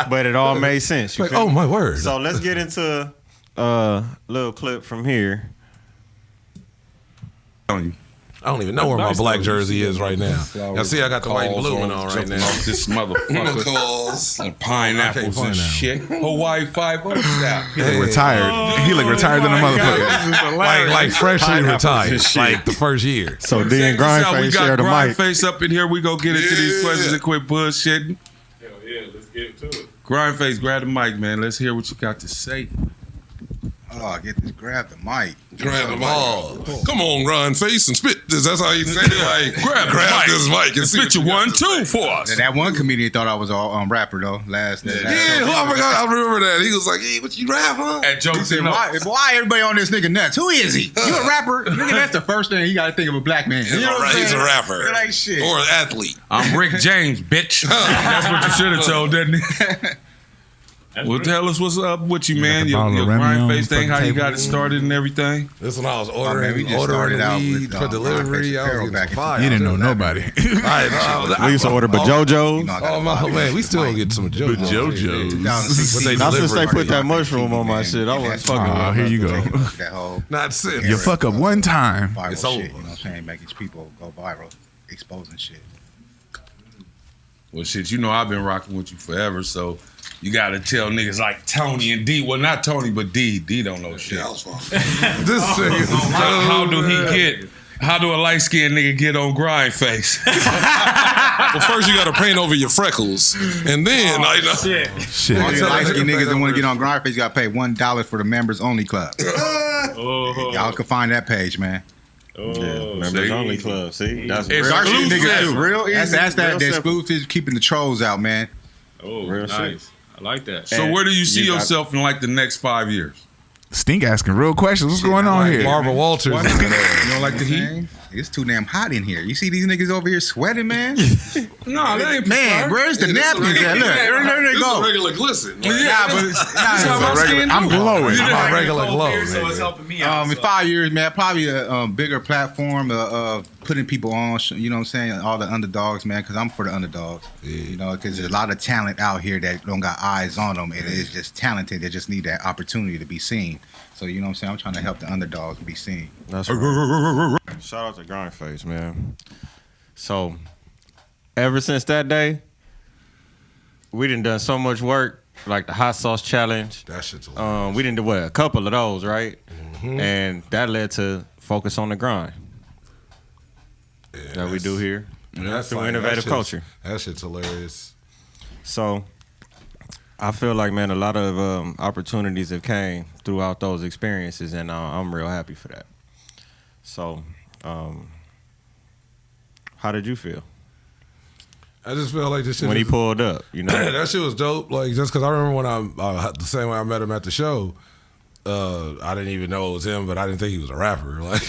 But it all made sense. You Like, feel oh me? my word. So let's get into a little clip from here. I don't even know where my black jersey is right now. Y'all see, I got the white and blue one on right now. This motherfucker. Chemicals. And pineapples I and can't shit. Hawaii 5 style. He look retired. He look retired than a motherfucker. Like freshly Pineapples retired, and shit. like the first year. So Check D and this out. We Grindface share got the mic. Grindface up in here. We go get into these Yeah. questions and quit bullshitting. Hell yeah, let's get to it. Grindface, grab the mic, man. Let's hear what you got to say. Oh, grab the mic. Grab them all. Come on, Ron Face and spit this. That's how he said it. Like, grab this mic and Spit your 1-2 for us. That one comedian thought I was a rapper though. Last Yeah, I forgot. I remember that. He was like, "Hey, what you rap, huh?" At He jokes said, and why everybody on this nigga nuts? Who is he? You a rapper? Nigga, that's the first thing you got to think of a black man. You know what I'm He's a saying? rapper. You're like shit. Or an athlete. I'm Rick James, bitch. That's what you should have told, didn't he? Well, tell us what's up with you, man. a Your bottle of grind Remy face on thing, how you fucking got it started and everything. This when I was Man, ordering, we just ordering started out weed with for delivery. I was back getting fire. You didn't know nobody. We used to order BaJoJo's. Oh my man, we still get some JoJo's. JoJo's. Not since they put that mushroom on my shit. I was fucking. Oh, here you go. That whole Not since. You fuck up one time. viral It's shit, over. you know what I'm saying? Making people go viral, exposing shit. Well, shit, you know I've been rocking with you forever, so you got to tell niggas like Tony and D. Well, not Tony, but D. D don't know shit. This thing is How do he get? How do a light skinned nigga get on grind face? Well, first you got to paint over your freckles, and then Shit. All you light-skinned niggas that want to get on Grind Face, you got to pay $1 for the members only club. Y'all can find that page, man. Members only club. See, that's It's real. Dark skin exclusive. niggas too. Real That's easy, that real the simple. exclusive, keeping the trolls out, man. Oh, Real shit. nice. I like that. So where do you see You got- yourself in like the next 5 years? Stink asking real questions. What's going on here? Barbara Walters. You don't like the heat? Man, it's too damn hot in here. You see these niggas over here sweating, man? No, that ain't Man, where's the napkins at? Look, there they go. Regular glisten. Yeah, but I'm glowing. I'm a regular glow. So it's nigga. helping me out. in 5 years, man, probably a bigger platform of putting people on. You know what I'm saying? All the underdogs, man, because I'm for the underdogs. You know, because there's a lot of talent out here that don't got eyes on them, and it's just talented. They just need that opportunity to be seen. So you know what I'm saying? I'm trying to help the underdogs be seen. That's right. Shout out to Grind Face, man. So, ever since that day, we done so much work, like the hot sauce challenge. That shit's hilarious. We didn't do a couple of those, right? And that led to focus on the grind that we do here. That's through like- innovative that shit's- culture. That shit's hilarious. So, I feel like, man, a lot of opportunities have came throughout those experiences, and I'm real happy for that. So, how did you feel I just feel like this shit when he is- pulled up? You know, that shit was dope. Like, just because I remember when the same way I met him at the show, I didn't even know it was him, but I didn't think he was a rapper. Like,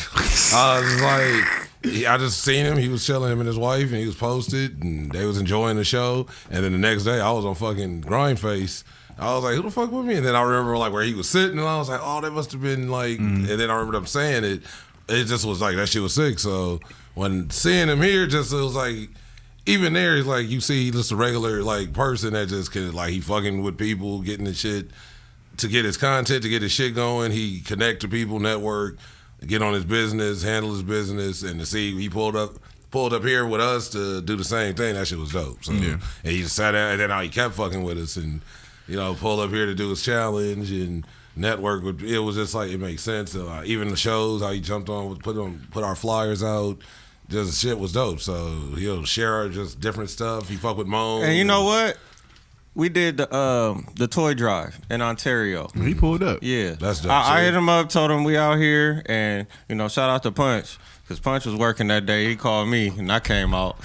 I was like, I just seen him. He was chilling, him and his wife, and he was posted, and they was enjoying the show. And then the next day, I was on fucking Grind Face. I was like, who the fuck with me? And then I remember like where he was sitting, and I was like, oh, that must have been like. And then I remember them saying it. It just was like that shit was sick. So when seeing him here, just it was like. Even there, it's like you see, just a regular like person that just can like he fucking with people, getting the shit to get his content, to get his shit going. He connect to people, network, get on his business, handle his business, and to see he pulled up here with us to do the same thing. That shit was dope. So and he just sat down, and then he kept fucking with us, and pulled up here to do his challenge and network with. It was just like it makes sense. Even the shows, how he jumped on, put our flyers out. Just shit was dope. So he'll share just different stuff. He fuck with Moan. and you know what? We did the toy drive in Ontario. He pulled up. Yeah, That's dope, I too. hit him up, told him we out here, and shout out to Punch because Punch was working that day. He called me, and I came out,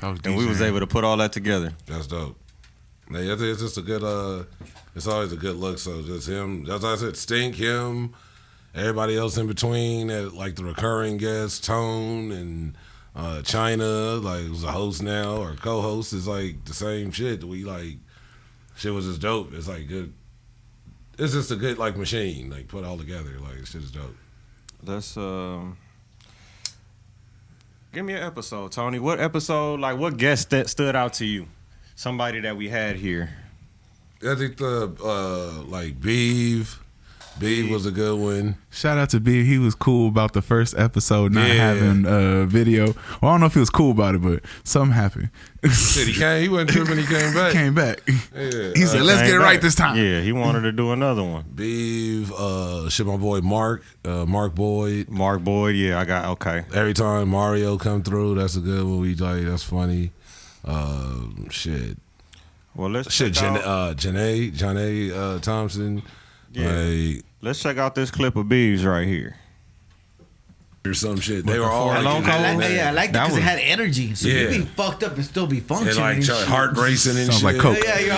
I was and we was DJing. able to put all that together. That's dope. Yeah, it's just a good. It's always a good look. So just him. As I said, Stink, him, everybody else in between, like the recurring guests, Tone and China, like who's a host now or co-host, is like the same shit. We like shit was just dope. It's like good. It's just a good like machine, like put all together. Like shit is dope. Let's give me an episode, Tony. What episode? Like, what guest that stood out to you? Somebody that we had here. I think the like Beeve was a good one. Shout out to B. He was cool about the first episode not Yeah. having video. Well, I don't know if he was cool about it, but something happened. Shit, he wasn't tripping. He came back. Came back. Yeah. He said, "Let's Came get it back. right this time." Yeah, he wanted to do another one. Beeve, shit, my boy Mark Boyd. Mark Boyd. Yeah, I got okay. Every time Mario come through, that's a good one. We like that's funny. Shit, Well, let's shit. check out, Janae Thompson. Yeah. Like, let's check out this clip of Beeves right here. or some shit. They were all I like that because it had energy. So you be fucked up and still be functioning. And like heart racing and Sounds shit. like coke. Yeah, your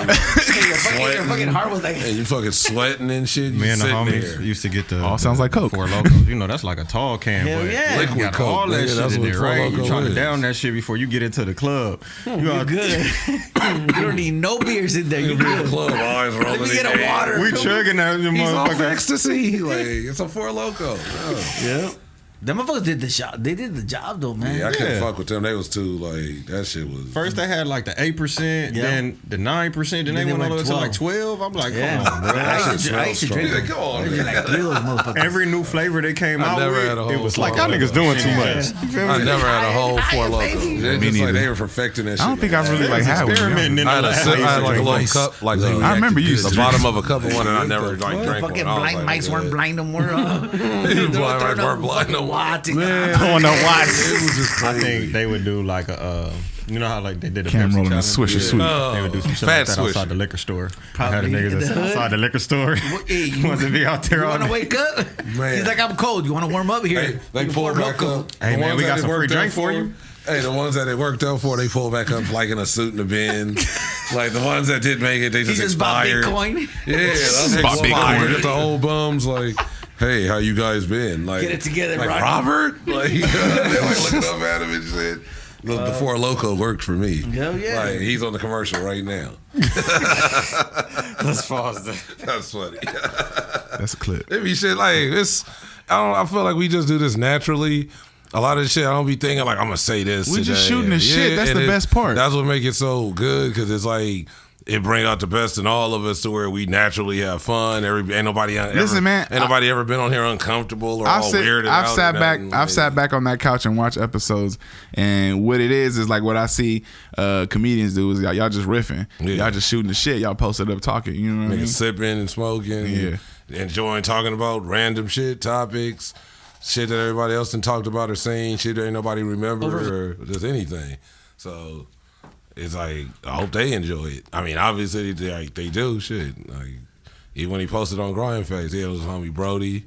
fucking heart was like. And you fucking sweating and shit. Me and the sitting homies there. used to get the All sounds like coke. Four Locos. You know, that's like a tall can. Hell but yeah. you Liquid got Coke, all that nigga, shit that's in what there, Four right? You Loko trying to is. down that shit before you get into the club. You're good. You don't need no beers in there. You're good. Club eyes rolling. Let me get in a water. We chugging that He's off motherfucker. ecstasy. Like it's a Four Loko. Yeah. Them motherfuckers did the job. They did the job though, man. Yeah, I couldn't fuck with them. They was too like that shit was. First they had like the 8%, Yeah. then the 9%, then they went all the way to like 12. I'm like, come on, bro. I used to drink them. Come on, I did like 3 of those motherfuckers. Every new flavor they came out never with, had a it whole was like, Four y'all niggas Loko. doing too much. You feel I me? never had a whole Four baby. Loko. They Me just like neither. they were perfecting that shit. I don't think I really like had one. Experimenting in I had, the I had like a little cup, like I remember you used the to bottom of a cup of one, and I never like drank one. Fucking I was blind like, mice yeah. weren't blind no more. Blind mice weren't blind no more. Going up watts. It was just I crazy. think they would do like a, you know how like they did a Cam Pepsi rolling a challenge? Swisher Sweet. They would do some shit Fat like that outside Swisher. the liquor store. Probably I had the niggas in the that's hood. outside the liquor store. Hey, you Want to be out there all want to day. wake up? Man. He's like, I'm cold. You want to warm up here? They You pull pour back loco. up. Hey, The man, ones we that got it some free worked out drink for you. Hey, the ones that it worked out for, they pull back up like in a suit and a bin. Like the ones that didn't make it, they He just just bought expired. Bitcoin. Yeah, that's Bought expired. Bitcoin. Get the old bums like, hey, how you guys been? Like, Get it together, like Rocky. Robert. Like they like looking up at him and shit. The Four Loko worked for me. Hell yeah. Like he's on the commercial right now. Let's pause there. That's funny. That's a clip. It be shit like it's. I feel like we just do this naturally. A lot of the shit I don't be thinking like I'm gonna say this. We just today. shooting the shit. That's and the best part. That's what make it so good because it's like it bring out the best in all of us to where we naturally have fun. Ain't nobody Listen, man, Ain't nobody ever been on here uncomfortable or I've all weirded out. sat or back. nothing. I've sat back on that couch and watched episodes, and what it is like what I see comedians do is y'all just riffing, Yeah. y'all just shooting the shit, y'all posted up talking. You know what I mean? Niggas sipping and smoking, Yeah. and enjoying talking about random shit, topics, shit that everybody else done talked about or seen, shit that ain't nobody remember or just anything. So it's like I hope they enjoy it. I mean, obviously they do shit. Like even when he posted on Grind Face, it was homie Brody.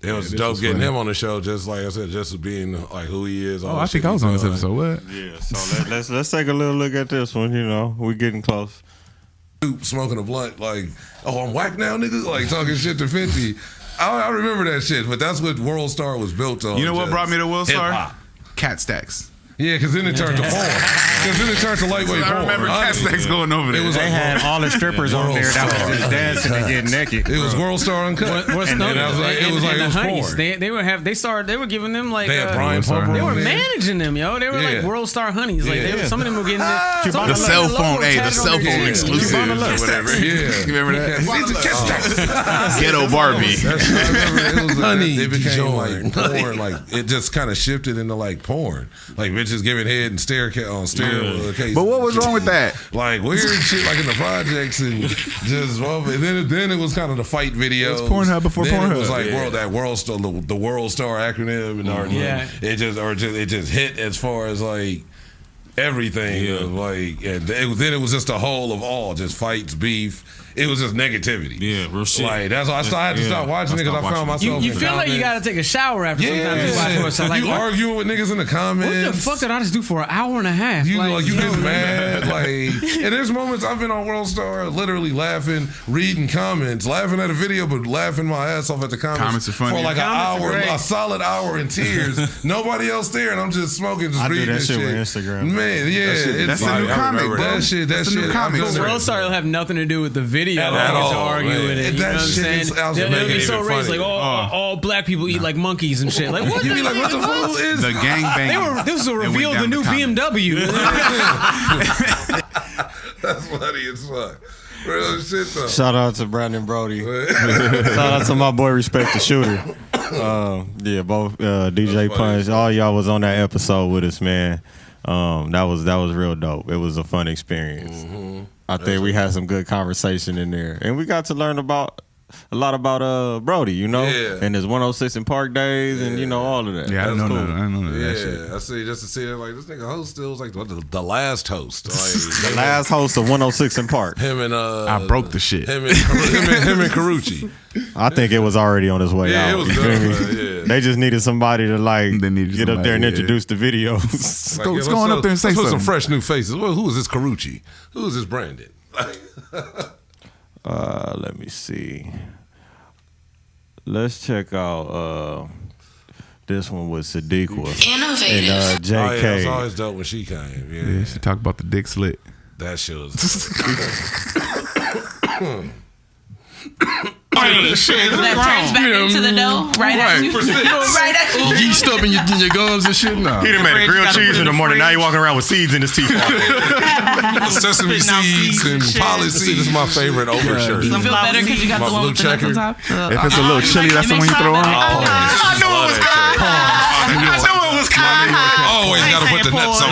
It was this dope was getting funny. him on the show, just like I said, just being like who he is. all Oh, the I shit think I was he on this done. episode. What? Yeah, so let's take a little look at this one. You know, we getting close. Smoking a blunt, like, oh, I'm whack now, nigga, like talking shit to 50. I remember that shit, but that's what World Star was built on. You know what just brought me to Will Star? hip-hop. Cat Stacks. Yeah, because then it turned to porn. Because then it turned to lightweight porn. I remember Cat honestly. Stacks going over there. It was They like, had all the strippers on there that was just dancing and getting naked. it was World Star Uncut. And then I was like, it was like it was porn. They were giving them like They had Brian Pumper they were on there. managing them, yo. They were like Yeah. World Star honeys. Like they were, some of them were getting The cell phone, the cell phone exclusive or whatever. Yeah. You remember that? Ghetto Barbie. I remember it was Honey, it became join. like porn, like it just kind of shifted into like porn, like bitches giving head and staircase. But what was wrong with that? Like weird shit, like in the projects and just. And then it was kind of the fight videos. It was Pornhub before then Pornhub. It was like World Star, the World Star acronym, and Yeah. it just hit as far as like everything. Like and then it was just a whole of all just fights, beef. It was just negativity. Yeah, real shit. Like that's why I had to stop watching it because I found myself. You in feel like you comments. gotta take a shower after sometimes you watch Yeah, more stuff. Like you what arguing with niggas in the comments. the fuck did I just do for an hour and a half? You like you yo, get mad, like, and there's moments I've been on World Star, literally laughing, reading comments, laughing at a video, but laughing my ass off at the comments. Comments are funny. for like Comments are an hour, great. a solid hour in tears. Nobody else there, and I'm just smoking, just I do reading that this shit shit. with Instagram. Man, yeah, That's the new comic, bro. That shit, That's the new comic. I'm World Star will have nothing to do with the video At to all, argue man. with it. You That know what I'm shit saying? is- I was They'll making be it so even raised, like funnier. all black people eat like monkeys and shit. Like what? You be like, what the fuck is The gangbang. This will It went reveal the down new the comments. BMW. That's funny as fuck. Real shit though. Shout out to Brandon Brody. Shout out to my boy Respect the Shooter. Yeah, both DJ Punch. All y'all was on that episode with us, man. That was real dope. It was a fun experience. I think we had some good conversation in there, and we got to learn about a lot about Brody, you know, Yeah. and his 106 and Park days, and you know all of that. Yeah, I That's know cool. that. I know that shit. I see. Just to see it, like this nigga host still was like the last host. Like, The last host of 106 and Park. him and I broke the shit. him and Carucci. I think it was already on his way Yeah, out. it was you feel good, me? man, yeah. They just needed somebody to like They needed get up there and somebody, yeah. introduce the videos. Let's go let's on up there and say let's put some something. fresh new faces. Well, who is this Carucci? Who is this Brandon? Let me see. Let's check out this one with Sadiqa Innovative. and JK. Oh, yeah, it's always dope when she came. Yeah, Yeah, she talk about the dick slit. that shit was. That turns back into the dough right at you. Right at you. Yeast up in your gums and shit. Nah. He done made a grilled cheese in the morning. Now he walking around with seeds in his teeth. Sesame seeds and policy. This is my favorite overshirt. You feel better because you got My the one blue with the nuts checker. on top? If it's a little chili, that's the one you throw on. I knew it was coming. I knew it was coming. Always gotta put the nuts on.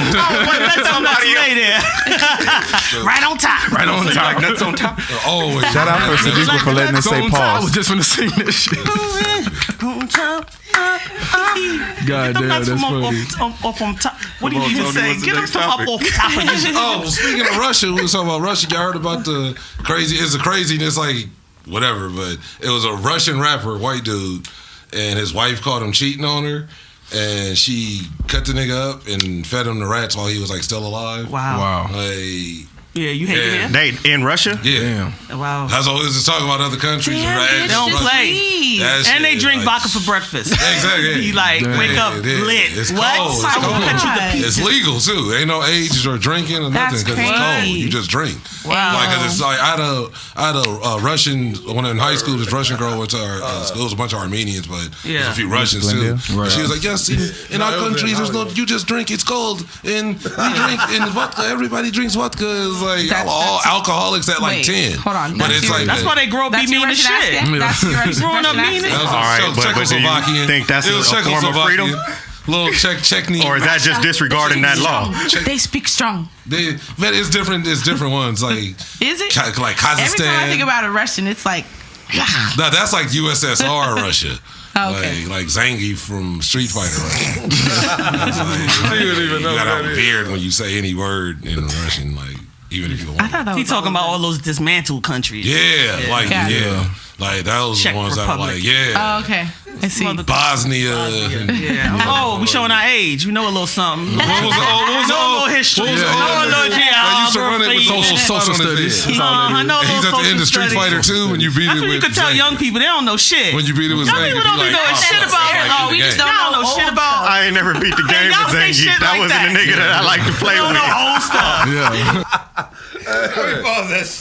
Somebody else. Right on top. Right on top. Like nuts on top. Always. Shout out for Sadiqa for letting us say I was pause. just finna sing that shit. God damn, that's funny. What do you say? Get him from up off the top of his. Oh, speaking of Russia, we was talking about Russia. Y'all heard about the crazy? It's a craziness, like whatever. But it was a Russian rapper, white dude, and his wife caught him cheating on her, and she cut the nigga up and fed him the rats while he was like still alive. Wow. Like, Yeah, you hate Yeah. it. They in Russia? yeah. Wow. That's always just talking about other countries. Damn, right? bitch, It's don't Russia. play. That And they shit, drink like- vodka for breakfast. Exactly. He like Damn, wake up it is. lit. It's What? cold. It's I will cold. cut you to It's pieces. legal too. Ain't no age or drinking or nothing That's because it's cold. crazy. You just drink. Wow. Like 'cause it's like I had a Russian when in high school. This Russian girl went to our school. It was a bunch of Armenians, but there's a few Russians too. Glendale? And she was like, "Yes, in our country, there's no. You just drink. It's cold, and we drink in vodka. Everybody drinks vodka. It's like all alcoholics at like Wait, 10. hold on. But That's it's your- like that's why they grow up be mean as shit. That's your Growing up mean as That was All right, but do you Czechoslovakian. think that's It was a form of Czechoslovakian. freedom? Little Czechny. Or is that just disregarding that law? They speak strong. But it's different. It's different ones. Like Is it? like Every time I think Kazakhstan. about a Russian, it's like. No, that's like USSR Russia. Oh, okay. Like Zangief from Street Fighter Russia. That's like, you gotta have a beard when you say any word in Russian. Like even if you want. He talking about all those dismantled countries. Yeah, like Got it. yeah. Like those Czech ones that are Republic. like, yeah. Oh, okay. I see. Bosnia. Yeah. Oh, we showing our age. We know a little something. What was the old? What was the know a old? little history. What was the Know old? a little I used to run it with geography. social studies. I know a He's little at the end of social Street Fighter studies. 2 when you beat That's it what you with could tell Zangief. young people. They don't know shit. When you beat it with Young Zangief, people don't you be knowing like, shit oh, about. fuck, Oh, we game. just don't know shit about. I ain't never beat the game y'all with say Zangief. shit That like wasn't a that. nigga that I like to play They don't with. know old stuff.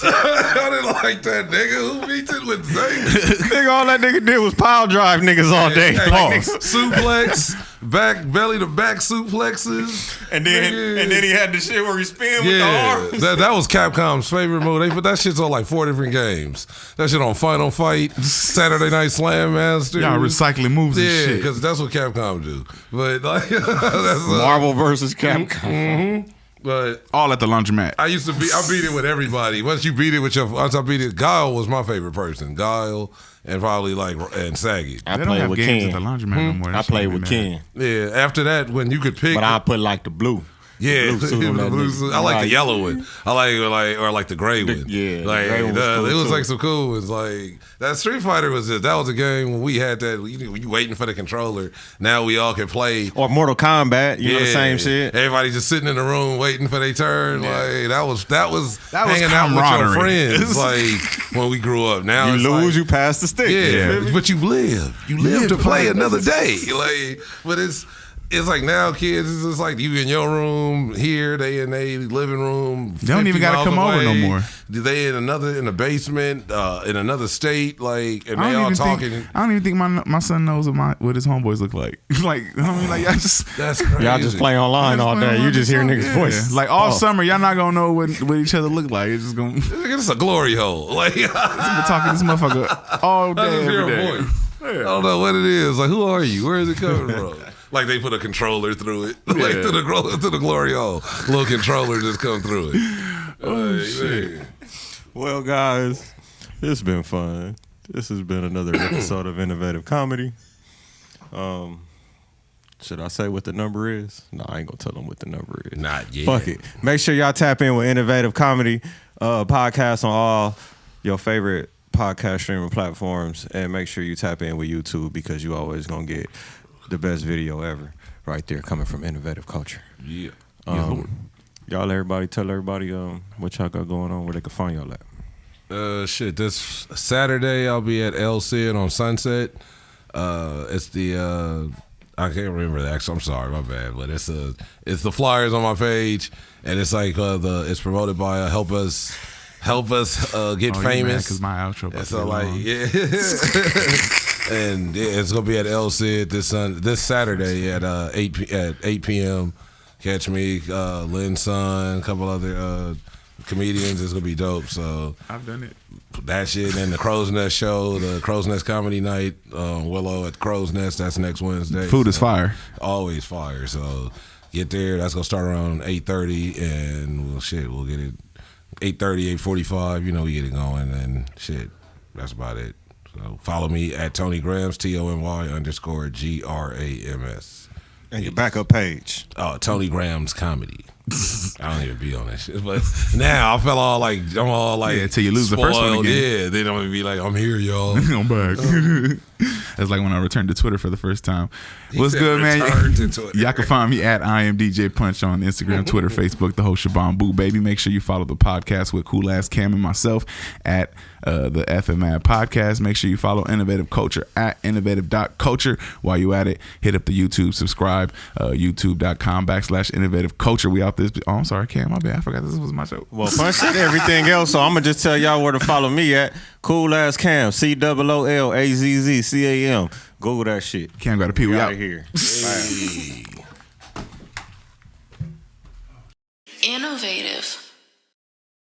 I didn't like that nigga. Who beats it with Zangief? Nigga, all that nigga did was pile drive niggas all day. Hey, Pause. suplex, back belly to back suplexes, And then he had the shit where he spin with the yeah, arms. that was Capcom's favorite move. They put that shit's on like 4 different games. That shit on Final Fight, Saturday Night Slam Master. Y'all recycling moves and Yeah, shit. because that's what Capcom do. But like, that's Marvel versus Capcom. But All at the laundromat. I beat it with everybody. Once you beat it with once I beat it, Guile was my favorite person. Guile and probably and Saggy. I They don't played have with games Ken. at the laundromat no more. I That shit played made with me mad. Ken. Yeah, after that, when you could pick. But I put like the blue. Yeah, blue suit on the that blue nigga. suit. I like the yellow one. I like the gray one. Yeah, the like gray one was cool it was too. like some cool ones. Like that Street Fighter was that was a game when we had that. You waiting for the controller. Now we all can play. Or Mortal Kombat, you know, the same shit. Everybody just sitting in the room waiting for their turn. Like that was hanging out with your camaraderie. friends. Like when we grew up. Now You it's lose, like, you pass the stick. yeah, but you live. You live to play another day. Like, but it's like now kids, it's just like you in your room here, they in their living room. They don't even 50 gotta miles come over no away. more. They in the basement, in another state, like, and I they don't all even talking. think. I don't even think my son knows what his homeboys look like. Like I mean, like y'all just That's crazy. Y'all just play online all day. You just hear niggas' voices. Like all summer, y'all not gonna know what each other look like. It's just gonna It's a glory hole. Like, been talking to this motherfucker all I day, just hear every a day. voice. I don't know what it is. Like, who are you? Where is it coming from? Like they put a controller through it, like to the glory hole. Little controller just come through it. Oh, shit. Well, guys, it's been fun. This has been another episode of Innovative Comedy. Should I say what the number is? No, I ain't gonna tell them what the number is. Not yet. Fuck it. Make sure y'all tap in with Innovative Comedy podcast on all your favorite podcast streaming platforms, and make sure you tap in with YouTube because you always gonna get the best video ever right there coming from Innovative Culture. Yeah. Y'all tell everybody what y'all got going on, where they can find y'all at. This Saturday I'll be at El Cid on Sunset. It's the I can't remember the actual. I'm sorry, my bad. But it's the flyers on my page, and it's like it's promoted by Help Us Get Famous. Because my outro. And so and it's gonna be at El Cid this Saturday at 8 p.m. Catch me, Lynn Son, a couple other comedians. It's gonna be dope. So I've done it. That shit, and the Crow's Nest show, the Crow's Nest comedy night, Willow at Crow's Nest. That's next Wednesday. Food is fire. Always fire. So get there. That's gonna start around 8:30, and we'll get it 8:30, 8:45. You know, we get it going, and shit. That's about it. So follow me at Tony Grams, TONY_GRAMS. And your backup page. Oh, Tony Grams Comedy. I don't even be on that shit. But now I'm all like till you lose the first one again. Yeah, then I'm gonna be like, I'm here, y'all. I'm back. That's like when I returned to Twitter for the first time. What's good, man? Y'all can find me at I am DJ Punch on Instagram, Twitter, Facebook, the whole Shabam Boo, baby. Make sure you follow the podcast with Coolazzzcam and myself at the FMAD podcast. Make sure you follow Innovative Culture at innovative.culture. While you at it, hit up the YouTube, subscribe, youtube.com/innovative culture. We out this. Oh, I'm sorry, Cam. My bad. I forgot this was my show. Well, Punch said everything else, so I'm gonna just tell y'all where to follow me at. Coolazzzcam, COOLAZZCAM. Google that shit. Cam got to pee. We out here. Innovative.